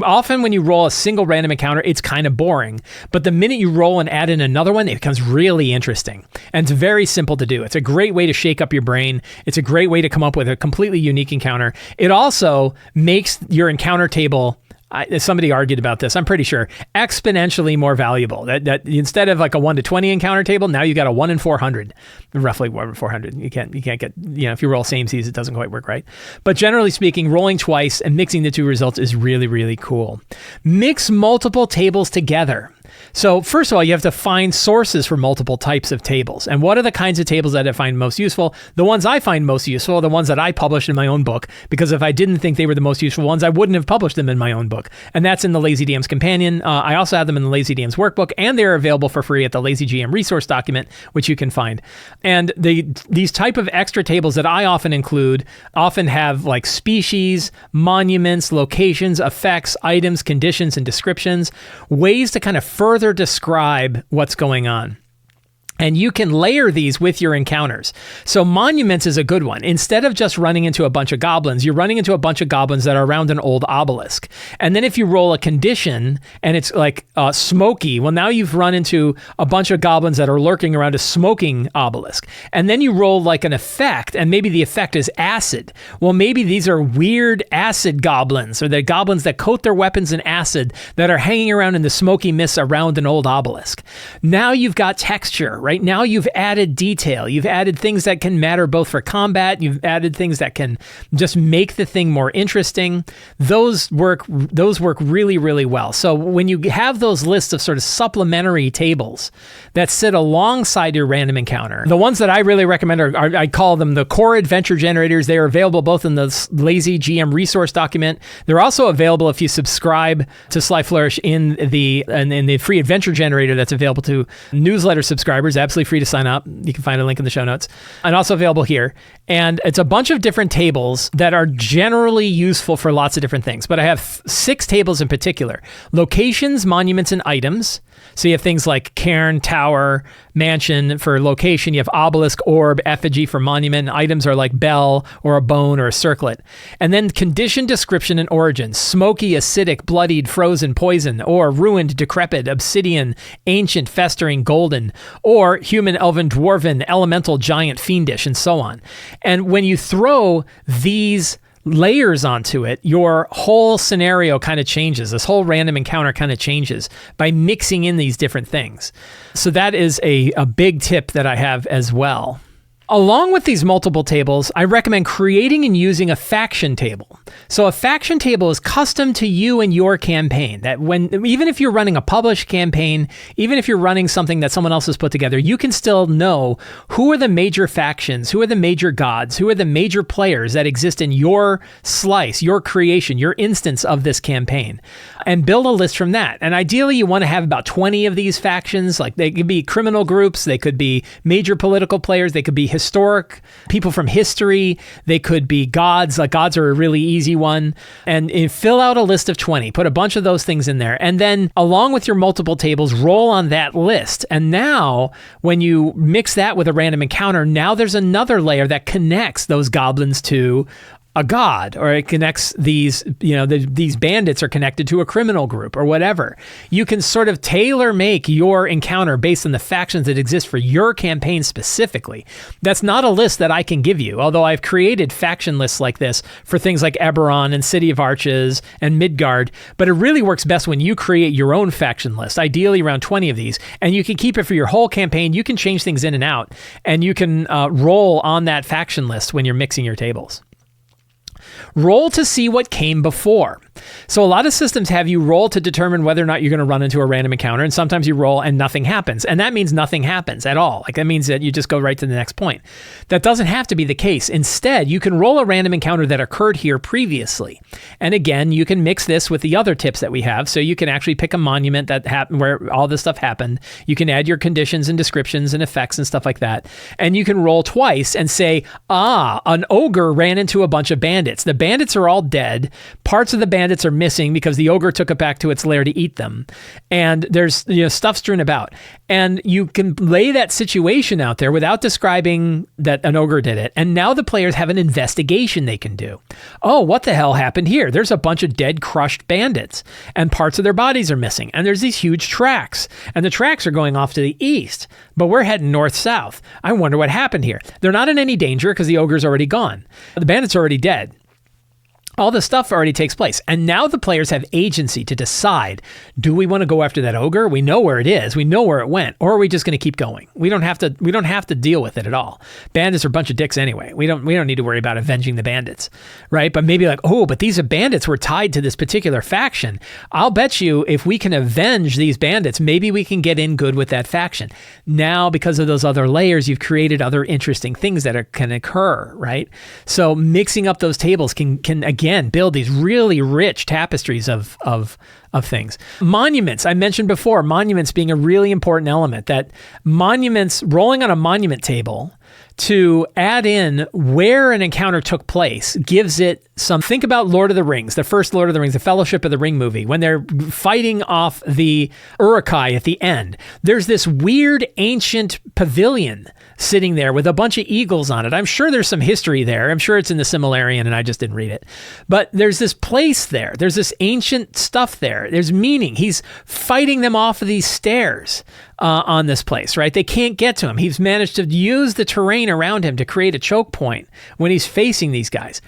often when you roll a single random encounter, it's kind of boring. But the minute you roll and add in another one, it becomes really interesting. And it's very simple to do. It's a great way to shake up your brain. It's a great way to come up with a completely unique encounter. It also makes your encounter table Somebody argued about this. I'm pretty sure exponentially more valuable. That instead of like a 1 to 20 encounter table, now you got a 1 in 400, roughly 1 in 400. You can't get, if you roll samesies, it doesn't quite work right. But generally speaking, rolling twice and mixing the two results is really, really cool. Mix multiple tables together. So first of all, you have to find sources for multiple types of tables. And what are the kinds of tables that I find most useful? The ones I find most useful are the ones that I published in my own book, because if I didn't think they were the most useful ones, I wouldn't have published them in my own book. And that's in the Lazy DM's Companion. I also have them in the Lazy DM's Workbook, and they're available for free at the Lazy GM resource document, which you can find. And these type of extra tables that I often include often have like species, monuments, locations, effects, items, conditions, and descriptions, ways to kind of further describe what's going on. And you can layer these with your encounters. So monuments is a good one. Instead of just running into a bunch of goblins, you're running into a bunch of goblins that are around an old obelisk. And then if you roll a condition and it's like smoky, well, now you've run into a bunch of goblins that are lurking around a smoking obelisk. And then you roll like an effect, and maybe the effect is acid. Well, maybe these are weird acid goblins, or they're goblins that coat their weapons in acid that are hanging around in the smoky mists around an old obelisk. Now you've got texture, right? Now you've added detail. You've added things that can matter both for combat. You've added things that can just make the thing more interesting. Those work really, really well. So when you have those lists of sort of supplementary tables that sit alongside your random encounter, the ones that I really recommend are I call them the core adventure generators. They are available both in the Lazy GM resource document. They're also available if you subscribe to Sly Flourish in the free adventure generator that's available to newsletter subscribers. Absolutely free to sign up. You can find a link in the show notes. And also available here. And it's a bunch of different tables that are generally useful for lots of different things. But I have 6 tables in particular. Locations, monuments, and items. So you have things like cairn, tower, mansion for location. You have obelisk, orb, effigy for monument. Items are like bell or a bone or a circlet. And then condition, description, and origin. Smoky, acidic, bloodied, frozen, poison, or ruined, decrepit, obsidian, ancient, festering, golden, or human, elven, dwarven, elemental, giant, fiendish, and so on. And when you throw these layers onto it, your whole scenario kind of changes. This whole random encounter kind of changes by mixing in these different things. So that is a big tip that I have as well. Along with these multiple tables, I recommend creating and using a faction table. So a faction table is custom to you and your campaign. That even if you're running a published campaign, even if you're running something that someone else has put together, you can still know who are the major factions, who are the major gods, who are the major players that exist in your slice, your creation, your instance of this campaign, and build a list from that. And ideally, you want to have about 20 of these factions. Like they could be criminal groups, they could be major political players, they could be historic people from history, they could be gods. Like gods are a really easy one. And fill out a list of 20, put a bunch of those things in there. And then along with your multiple tables, roll on that list. And now when you mix that with a random encounter, now there's another layer that connects those goblins to a god, or it connects these bandits are connected to a criminal group or whatever. You can sort of tailor make your encounter based on the factions that exist for your campaign specifically. That's not a list that I can give you, although I've created faction lists like this for things like Eberron and City of Arches and Midgard, but it really works best when you create your own faction list, ideally around 20 of these, and you can keep it for your whole campaign. You can change things in and out, and you can roll on that faction list when you're mixing your tables. Roll to see what came before. So a lot of systems have you roll to determine whether or not you're going to run into a random encounter, and sometimes you roll and nothing happens. And that means nothing happens at all. Like that means that you just go right to the next point. That doesn't have to be the case. Instead, you can roll a random encounter that occurred here previously. And again, you can mix this with the other tips that we have. So you can actually pick a monument that happened where all this stuff happened. You can add your conditions and descriptions and effects and stuff like that. And you can roll twice and say, an ogre ran into a bunch of bandits. The bandits are all dead. Parts of the bandits are missing because the ogre took it back to its lair to eat them. And there's stuff strewn about. And you can lay that situation out there without describing that an ogre did it. And now the players have an investigation they can do. Oh, what the hell happened here? There's a bunch of dead, crushed bandits, and parts of their bodies are missing. And there's these huge tracks, and the tracks are going off to the east, but we're heading north-south. I wonder what happened here. They're not in any danger because the ogre's already gone. The bandits are already dead. All this stuff already takes place. And now the players have agency to decide, do we want to go after that ogre? We know where it is. We know where it went. Or are we just going to keep going? We don't have to deal with it at all. Bandits are a bunch of dicks anyway. We don't need to worry about avenging the bandits, right? But maybe like, oh, but these bandits were tied to this particular faction. I'll bet you if we can avenge these bandits, maybe we can get in good with that faction. Now, because of those other layers, you've created other interesting things that can occur, right? So mixing up those tables can again build these really rich tapestries of things. Monuments, I mentioned before, monuments being a really important element, that monuments, rolling on a monument table to add in where an encounter took place gives it some. Think about Lord of the Rings, the first Lord of the Rings, the Fellowship of the Ring movie, when they're fighting off the Uruk-hai at the end. There's this weird ancient pavilion sitting there with a bunch of eagles on it. I'm sure there's some history there. I'm sure it's in the Silmarillion and I just didn't read it. But there's this place there. There's this ancient stuff there. There's meaning. He's fighting them off of these stairs on this place, right? They can't get to him. He's managed to use the terrain around him to create a choke point when he's facing these guys.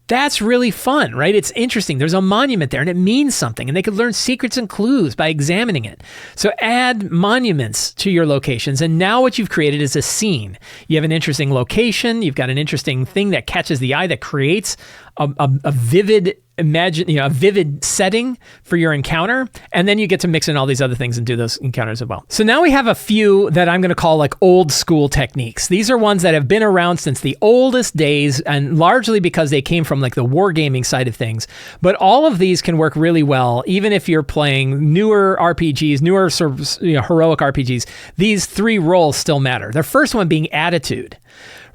That's really fun, right? It's interesting. There's a monument there and it means something, and they could learn secrets and clues by examining it. So add monuments to your locations, and now what you've created is a scene. You have an interesting location. You've got an interesting thing that catches the eye, that creates a vivid a vivid setting for your encounter, and then you get to mix in all these other things and do those encounters as well. So now we have a few that I'm going to call like old school techniques. These are ones that have been around since the oldest days, and largely because they came from like the wargaming side of things. But all of these can work really well, even if you're playing newer RPGs, newer sort of, heroic RPGs. These three roles still matter. The first one being attitude.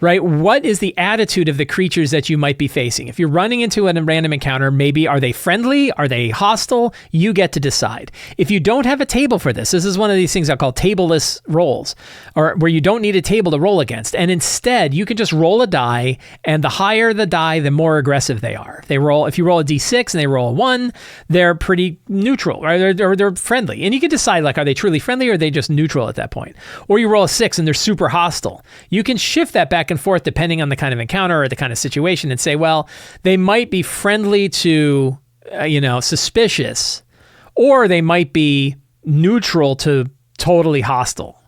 Right? What is the attitude of the creatures that you might be facing? If you're running into a random encounter, maybe are they friendly? Are they hostile? You get to decide. If you don't have a table for this is one of these things I call tableless rolls, or where you don't need a table to roll against. And instead, you can just roll a die, and the higher the die, the more aggressive they are. If you roll a D6 and they roll a 1, they're pretty neutral, right? Or they're friendly. And you can decide, like, are they truly friendly or are they just neutral at that point? Or you roll a 6 and they're super hostile. You can shift that back and forth depending on the kind of encounter or the kind of situation, and say, well, they might be friendly to, suspicious, or they might be neutral to totally hostile.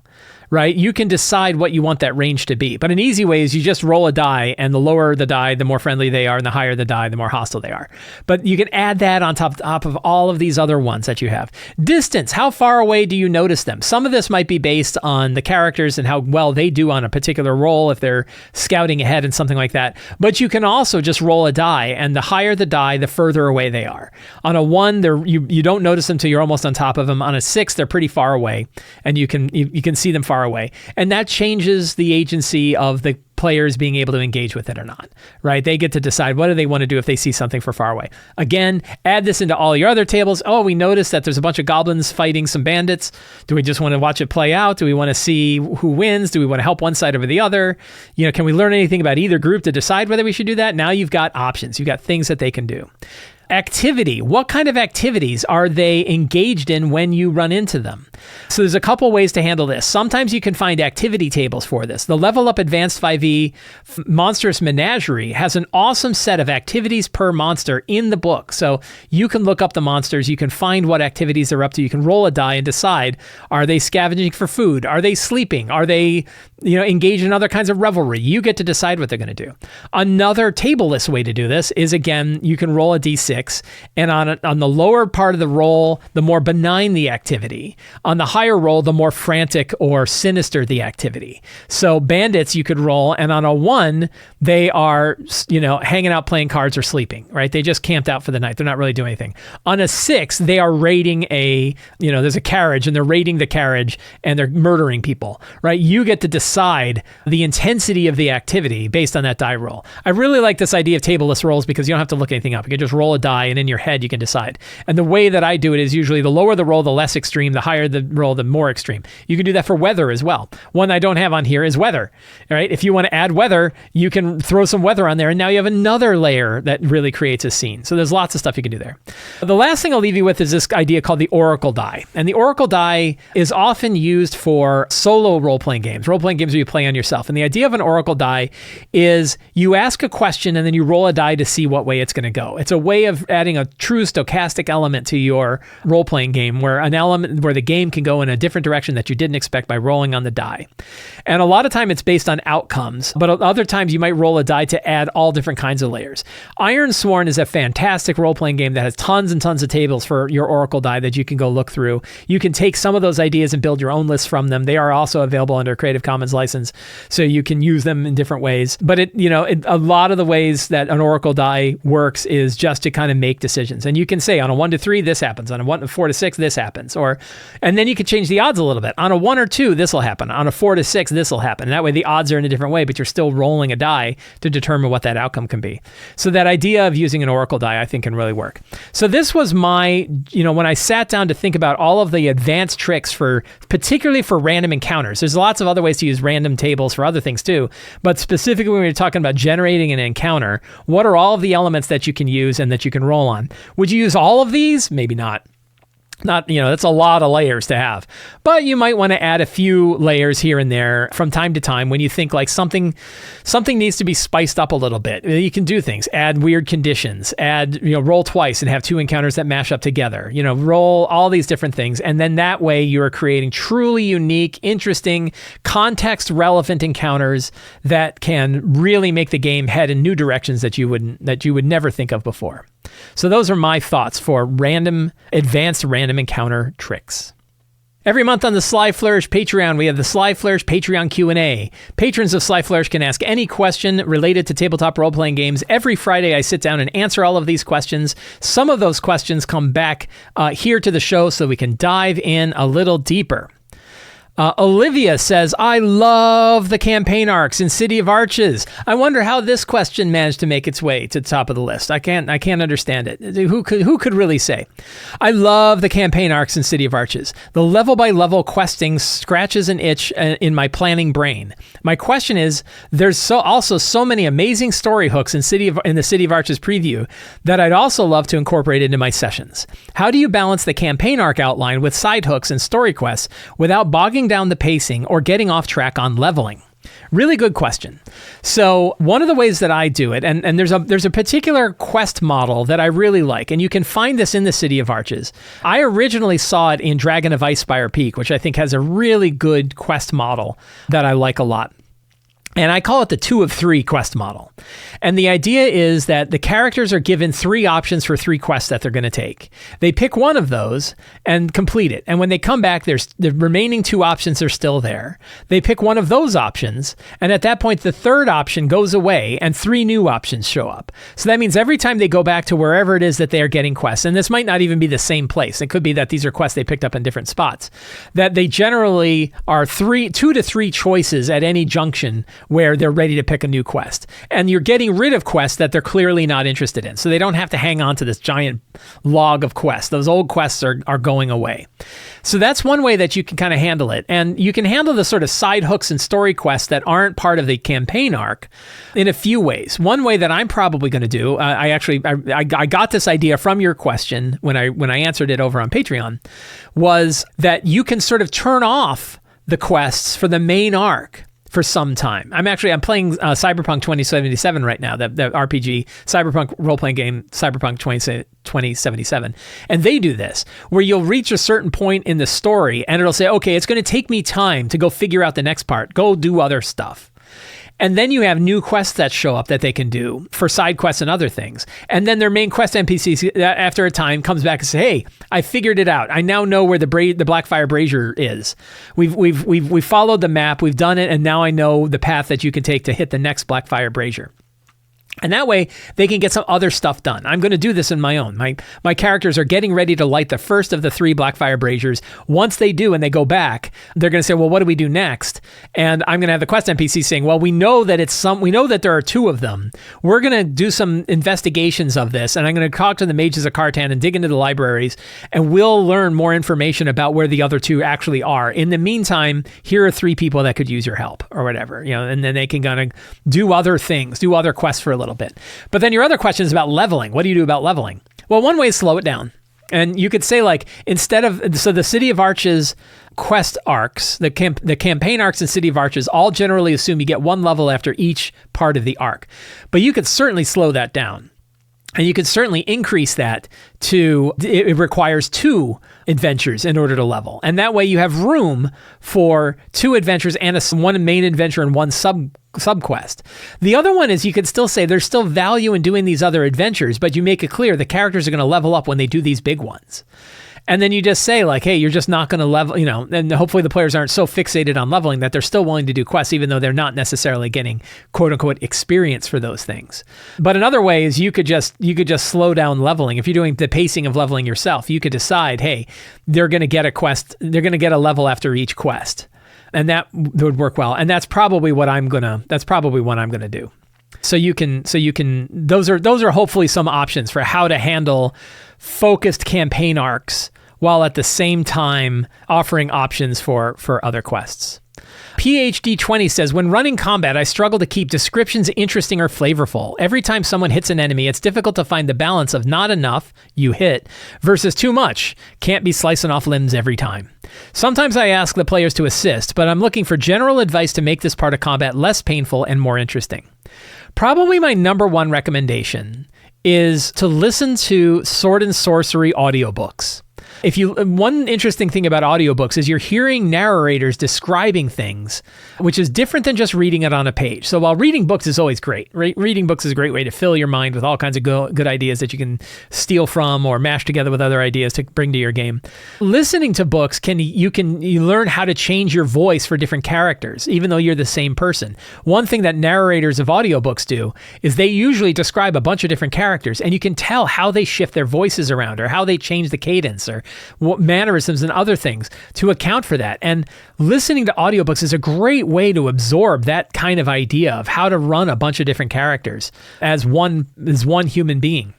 Right? You can decide what you want that range to be. But an easy way is you just roll a die, and the lower the die, the more friendly they are, and the higher the die, the more hostile they are. But you can add that on top of all of these other ones that you have. Distance, how far away do you notice them? Some of this might be based on the characters and how well they do on a particular roll, if they're scouting ahead and something like that. But you can also just roll a die, and the higher the die, the further away they are. On a 1, you don't notice them until you're almost on top of them. On a 6, they're pretty far away, and you can see them far away. And that changes the agency of the players being able to engage with it or not, right? They get to decide what do they want to do if they see something from far away. Again, add this into all your other tables. Oh, we noticed that there's a bunch of goblins fighting some bandits. Do we just want to watch it play out? Do we want to see who wins? Do we want to help one side over the other? Can we learn anything about either group to decide whether we should do that? Now you've got options. You've got things that they can do. Activity. What kind of activities are they engaged in when you run into them? So there's a couple ways to handle this. Sometimes you can find activity tables for this. The Level Up Advanced 5e Monstrous Menagerie has an awesome set of activities per monster in the book. So you can look up the monsters. You can find what activities they're up to. You can roll a die and decide, are they scavenging for food? Are they sleeping? Are they engaged in other kinds of revelry? You get to decide what they're going to do. Another tableless way to do this is, again, you can roll a D6. And on the lower part of the roll, the more benign the activity. On the higher roll, the more frantic or sinister the activity. So bandits you could roll, and on a 1, they are, hanging out playing cards or sleeping, right? They just camped out for the night. They're not really doing anything. On a 6, they are raiding there's a carriage, and they're raiding the carriage, and they're murdering people, right? You get to decide the intensity of the activity based on that die roll. I really like this idea of tableless rolls because you don't have to look anything up. You can just roll a die, and in your head you can decide. And the way that I do it is usually the lower the roll, the less extreme, the higher the roll, the more extreme. You can do that for weather as well. One I don't have on here is weather. All right, if you want to add weather, you can throw some weather on there, and now you have another layer that really creates a scene. So there's lots of stuff you can do there. The last thing I'll leave you with is this idea called the Oracle die. And the Oracle die is often used for solo role-playing games where you play on yourself. And the idea of an Oracle die is you ask a question and then you roll a die to see what way it's going to go. It's a way of adding a true stochastic element to your role-playing game where the game can go in a different direction that you didn't expect by rolling on the die. And a lot of time it's based on outcomes, but other times you might roll a die to add all different kinds of layers. Ironsworn is a fantastic role-playing game that has tons and tons of tables for your Oracle die that you can go look through. You can take some of those ideas and build your own lists from them. They are also available under Creative Commons license, so you can use them in different ways. But a lot of the ways that an Oracle die works is just to kind of make decisions. And you can say on a 1 to 3, this happens. On a 4 to 6, this happens. And then you can change the odds a little bit. On a 1 or 2, this will happen. On a 4 to 6, this will happen. And that way the odds are in a different way, but you're still rolling a die to determine what that outcome can be. So that idea of using an Oracle die, I think, can really work. So this was my, when I sat down to think about all of the advanced tricks particularly for random encounters. There's lots of other ways to use random tables for other things too, but specifically when we're talking about generating an encounter, what are all of the elements that you can use and that you can roll on? Would you use all of these? Maybe not. That's a lot of layers to have. But you might want to add a few layers here and there from time to time when you think like something needs to be spiced up a little bit. You can do things, add weird conditions, roll twice and have 2 encounters that mash up together, roll all these different things. And then that way you're creating truly unique, interesting, context-relevant encounters that can really make the game head in new directions that you would never think of before. So those are my thoughts for advanced random encounter tricks. Every month on the Sly Flourish Patreon, we have the Sly Flourish Patreon Q&A. Patrons of Sly Flourish can ask any question related to tabletop role-playing games. Every Friday, I sit down and answer all of these questions. Some of those questions come back here to the show so we can dive in a little deeper. Olivia says, I love the campaign arcs in City of Arches. I wonder how this question managed to make its way to the top of the list. I can't understand it. Who could really say? I love the campaign arcs in City of Arches. The level-by-level questing scratches an itch in my planning brain. My question is, there's also so many amazing story hooks in the City of Arches preview that I'd also love to incorporate into my sessions. How do you balance the campaign arc outline with side hooks and story quests without bogging down the pacing or getting off track on leveling? Really good question. So one of the ways that I do it, and there's a particular quest model that I really like, and you can find this in the City of Arches. I originally saw it in Dragon of Icespire Peak, which I think has a really good quest model that I like a lot. And I call it the 2 of 3 quest model. And the idea is that the characters are given 3 options for 3 quests that they're going to take. They pick one of those and complete it. And when they come back, the remaining 2 options are still there. They pick one of those options. And at that point, the third option goes away and 3 new options show up. So that means every time they go back to wherever it is that they are getting quests, and this might not even be the same place. It could be that these are quests they picked up in different spots, that they generally are 2 to 3 choices at any junction where they're ready to pick a new quest. And you're getting rid of quests that they're clearly not interested in. So they don't have to hang on to this giant log of quests. Those old quests are going away. So that's one way that you can kind of handle it. And you can handle the sort of side hooks and story quests that aren't part of the campaign arc in a few ways. One way that I'm probably going to do, I got this idea from your question when I answered it over on Patreon, was that you can sort of turn off the quests for the main arc for some time. I'm playing Cyberpunk 2077 right now, the RPG cyberpunk role-playing game, Cyberpunk 2077. And they do this, where you'll reach a certain point in the story and it'll say, okay, it's going to take me time to go figure out the next part, go do other stuff. And then you have new quests that show up that they can do for side quests and other things. And then their main quest NPCs, after a time, comes back and say, "Hey, I figured it out. I now know where the Blackfire Brazier is. We've followed the map. We've done it, and now I know the path that you can take to hit the next Blackfire Brazier." And that way, they can get some other stuff done. I'm going to do this in my own. My characters are getting ready to light the first of the 3 Blackfire braziers. Once they do and they go back, they're going to say, well, what do we do next? And I'm going to have the quest NPC saying, well, we know that there are 2 of them. We're going to do some investigations of this, and I'm going to talk to the mages of Cartan and dig into the libraries, and we'll learn more information about where the other 2 actually are. In the meantime, here are 3 people that could use your help or whatever, and then they can kind of do other things, do other quests for a little bit. But then your other question is about leveling. What do you do about leveling? Well, one way is slow it down. And you could say, like, so the City of Arches quest arcs, the campaign arcs in City of Arches all generally assume you get 1 level after each part of the arc. But you could certainly slow that down. And you could certainly increase that to, it requires 2 adventures in order to level. And that way you have room for 2 adventures and one main adventure and 1 subquest. The other one is you could still say there's still value in doing these other adventures, but you make it clear the characters are going to level up when they do these big ones. And then you just say, like, hey, you're just not going to level, and hopefully the players aren't so fixated on leveling that they're still willing to do quests, even though they're not necessarily getting quote unquote experience for those things. But another way is you could just slow down leveling. If you're doing the pacing of leveling yourself, you could decide, hey, they're going to get a quest, they're going to get a level after each quest. And that would work well. And that's probably what I'm going to do. So you can, those are hopefully some options for how to handle focused campaign arcs while at the same time offering options for other quests. PhD 20 says, when running combat, I struggle to keep descriptions interesting or flavorful. Every time someone hits an enemy, it's difficult to find the balance of not enough, you hit, versus too much, can't be slicing off limbs every time. Sometimes I ask the players to assist, but I'm looking for general advice to make this part of combat less painful and more interesting. Probably my number 1 recommendation is to listen to sword and sorcery audiobooks. One interesting thing about audiobooks is you're hearing narrators describing things, which is different than just reading it on a page. So while reading books is always great, reading books is a great way to fill your mind with all kinds of good ideas that you can steal from or mash together with other ideas to bring to your game. Listening to books you learn how to change your voice for different characters, even though you're the same person. One thing that narrators of audiobooks do is they usually describe a bunch of different characters, and you can tell how they shift their voices around or how they change the cadence or what mannerisms and other things to account for that. And listening to audiobooks is a great way to absorb that kind of idea of how to run a bunch of different characters as one human being.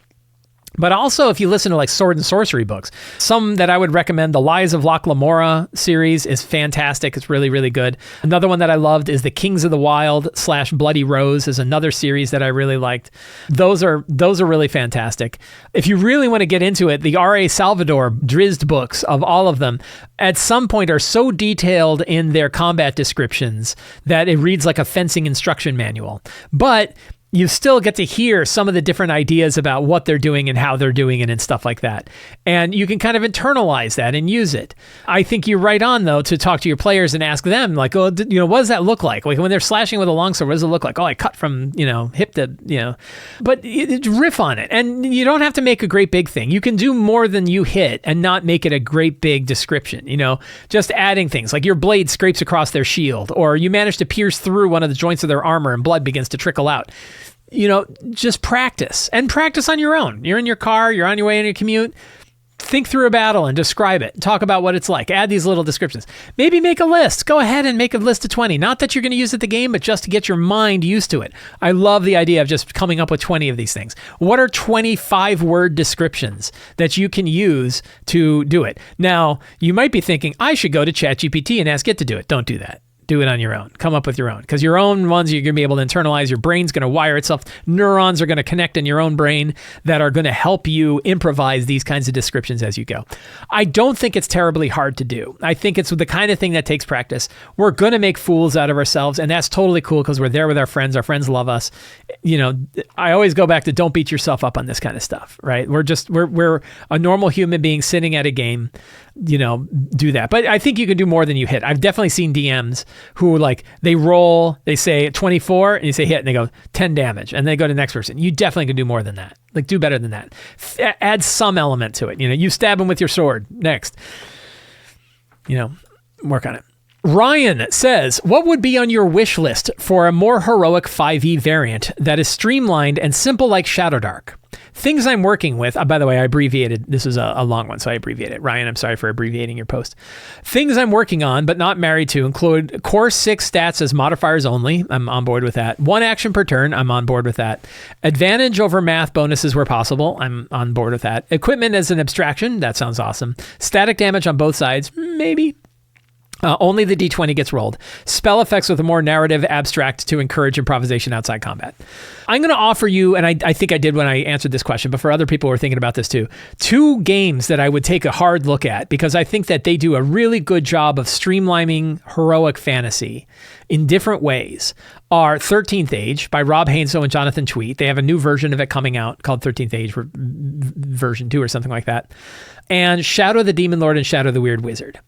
But also, if you listen to like sword and sorcery books, some that I would recommend, the Lies of Locke Lamora series is fantastic. It's really, really good. Another one that I loved is the Kings of the Wild / Bloody Rose is another series that I really liked. Those are really fantastic. If you really want to get into it, the R.A. Salvador Drizzt books of all of them at some point are so detailed in their combat descriptions that it reads like a fencing instruction manual. But you still get to hear some of the different ideas about what they're doing and how they're doing it and stuff like that. And you can kind of internalize that and use it. I think you're right on, though, to talk to your players and ask them, like, what does that look like? Like when they're slashing with a longsword, what does it look like? Oh, I cut from, hip to, But riff on it. And you don't have to make a great big thing. You can do more than you hit and not make it a great big description, just adding things like your blade scrapes across their shield, or you manage to pierce through one of the joints of their armor and blood begins to trickle out. Just practice on your own. You're in your car, you're on your way on your commute. Think through a battle and describe it. Talk about what it's like. Add these little descriptions. Maybe make a list. Go ahead and make a list of 20. Not that you're going to use it the game, but just to get your mind used to it. I love the idea of just coming up with 20 of these things. What are 25-word descriptions that you can use to do it? Now, you might be thinking, I should go to ChatGPT and ask it to do it. Don't do that. Do it on your own. Come up with your own. Because your own ones you're going to be able to internalize. Your brain's going to wire itself. Neurons are going to connect in your own brain that are going to help you improvise these kinds of descriptions as you go. I don't think it's terribly hard to do. I think it's the kind of thing that takes practice. We're going to make fools out of ourselves, and that's totally cool because we're there with our friends. Our friends love us. I always go back to don't beat yourself up on this kind of stuff, right? We're a normal human being sitting at a game. Do that. But I think you can do more than you hit. I've definitely seen DMs who they roll, they say 24 and you say hit and they go 10 damage and they go to the next person. You definitely can do more than that. Do better than that. Add some element to it. You stab them with your sword next. Work on it. Ryan says, what would be on your wish list for a more heroic 5e variant that is streamlined and simple like Shadowdark? Things I'm working with, by the way, I abbreviated, this is a long one, so I abbreviated. Ryan, I'm sorry for abbreviating your post. Things I'm working on, but not married to, include core 6 stats as modifiers only. I'm on board with that. 1 action per turn. I'm on board with that. Advantage over math bonuses where possible. I'm on board with that. Equipment as an abstraction. That sounds awesome. Static damage on both sides. Maybe. Only the d20 gets rolled. Spell effects with a more narrative abstract to encourage improvisation outside combat. I'm going to offer you, and I think I did when I answered this question, but for other people who are thinking about this too, 2 games that I would take a hard look at because I think that they do a really good job of streamlining heroic fantasy in different ways are 13th Age by Rob Hainslow and Jonathan Tweet. They have a new version of it coming out called 13th Age version 2 or something like that. And Shadow of the Demon Lord and Shadow of the Weird Wizard.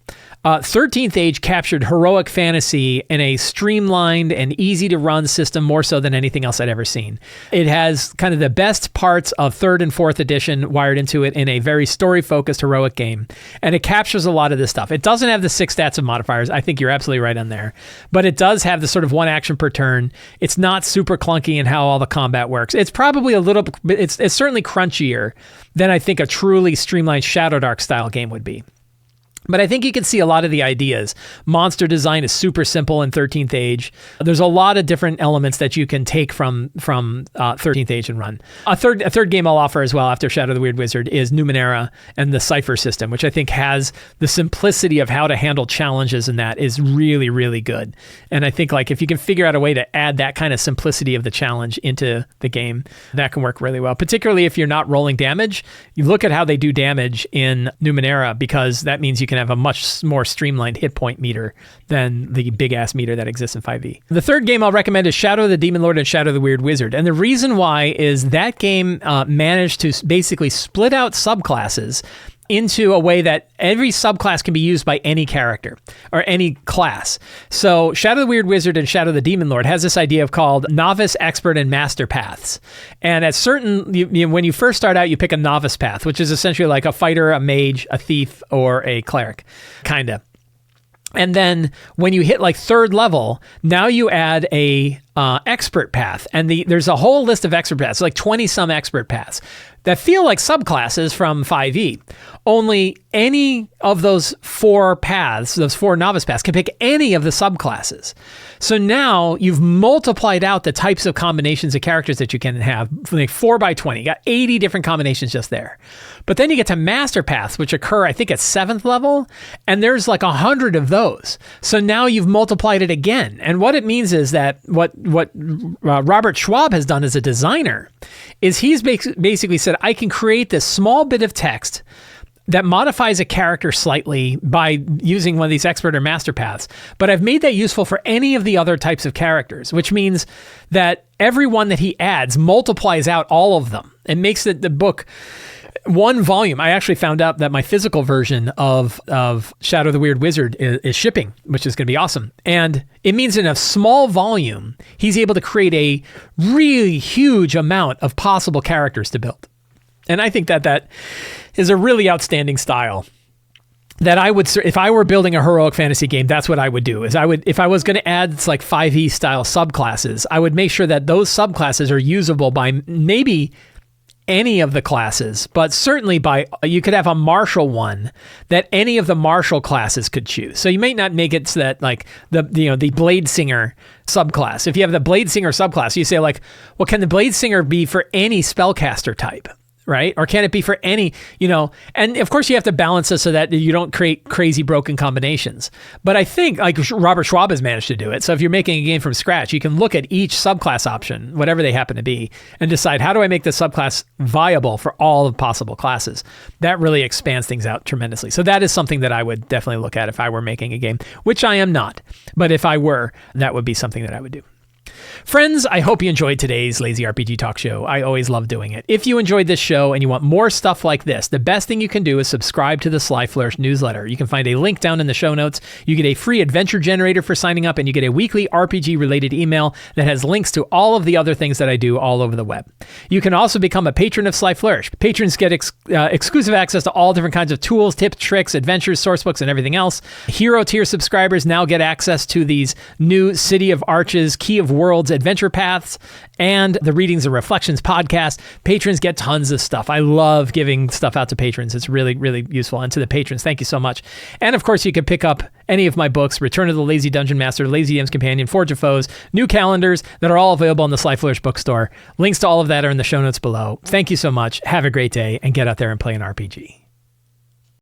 13th Age captured heroic fantasy in a streamlined and easy to run system more so than anything else I'd ever seen. It has kind of the best parts of 3rd and 4th edition wired into it in a very story-focused heroic game. And it captures a lot of this stuff. It doesn't have the 6 stats of modifiers. I think you're absolutely right on there. But it does have the sort of 1 action per turn. It's not super clunky in how all the combat works. It's probably a little, it's certainly crunchier than I think a truly streamlined Shadowdark-style game would be. But I think you can see a lot of the ideas. Monster design is super simple in 13th Age. There's a lot of different elements that you can take from 13th Age and run. A third game I'll offer as well after Shadow of the Weird Wizard is Numenera and the Cipher system, which I think has the simplicity of how to handle challenges, and that is really, really good. And I think like if you can figure out a way to add that kind of simplicity of the challenge into the game, that can work really well. Particularly if you're not rolling damage. You look at how they do damage in Numenera, because that means you can have a much more streamlined hit point meter than the big ass meter that exists in 5e. The third game I'll recommend is Shadow of the Demon Lord and Shadow of the Weird Wizard. And the reason why is that game managed to basically split out subclasses into a way that every subclass can be used by any character or any class. So Shadow of the Weird Wizard and Shadow of the Demon Lord has this idea of called novice, expert, and master paths. And at certain, when you first start out, you pick a novice path, which is essentially like a fighter, a mage, a thief, or a cleric, kind of. And then when you hit like 3rd level, now you add a expert path. And there's a whole list of expert paths, like 20 some expert paths that feel like subclasses from 5e. Only any of those 4 paths, those 4 novice paths, can pick any of the subclasses. So now you've multiplied out the types of combinations of characters that you can have, like 4 by 20. You got 80 different combinations just there. But then you get to master paths, which occur, I think, at 7th level, and there's like 100 of those. So now you've multiplied it again. And what it means is that what Robert Schwab has done as a designer is he's basically said, I can create this small bit of text that modifies a character slightly by using one of these expert or master paths, but I've made that useful for any of the other types of characters, which means that every one that he adds multiplies out all of them and makes the book one volume. I actually found out that my physical version of Shadow of the Weird Wizard is shipping, which is going to be awesome. And it means in a small volume, he's able to create a really huge amount of possible characters to build. And I think that is a really outstanding style that I would, if I were building a heroic fantasy game, that's what I would do. Is if I was going to add like 5e style subclasses, I would make sure that those subclasses are usable by maybe any of the classes, but certainly you could have a martial one that any of the martial classes could choose. So you may not make it so that like the Blade Singer subclass. If you have the Blade Singer subclass, you say like, well, can the Blade Singer be for any spellcaster type? Right? Or can it be for any, and of course you have to balance it so that you don't create crazy broken combinations. But I think like Robert Schwab has managed to do it. So if you're making a game from scratch, you can look at each subclass option, whatever they happen to be, and decide, how do I make this subclass viable for all of possible classes? That really expands things out tremendously. So that is something that I would definitely look at if I were making a game, which I am not. But if I were, that would be something that I would do. Friends, I hope you enjoyed today's Lazy RPG Talk Show. I always love doing it. If you enjoyed this show and you want more stuff like this, the best thing you can do is subscribe to the Sly Flourish newsletter. You can find a link down in the show notes. You get a free adventure generator for signing up, and you get a weekly RPG-related email that has links to all of the other things that I do all over the web. You can also become a patron of Sly Flourish. Patrons get exclusive access to all different kinds of tools, tips, tricks, adventures, sourcebooks, and everything else. Hero tier subscribers now get access to these new City of Arches, Key of Worlds adventure paths, and the Readings and Reflections podcast. Patrons get tons of stuff. I love giving stuff out to patrons. It's really, really useful. And to the patrons, thank you so much. And of course, you can pick up any of my books, Return of the Lazy Dungeon Master, Lazy DM's Companion, Forge of Foes, new calendars that are all available in the Sly Flourish Bookstore. Links to all of that are in the show notes below. Thank you so much. Have a great day, and get out there and play an RPG.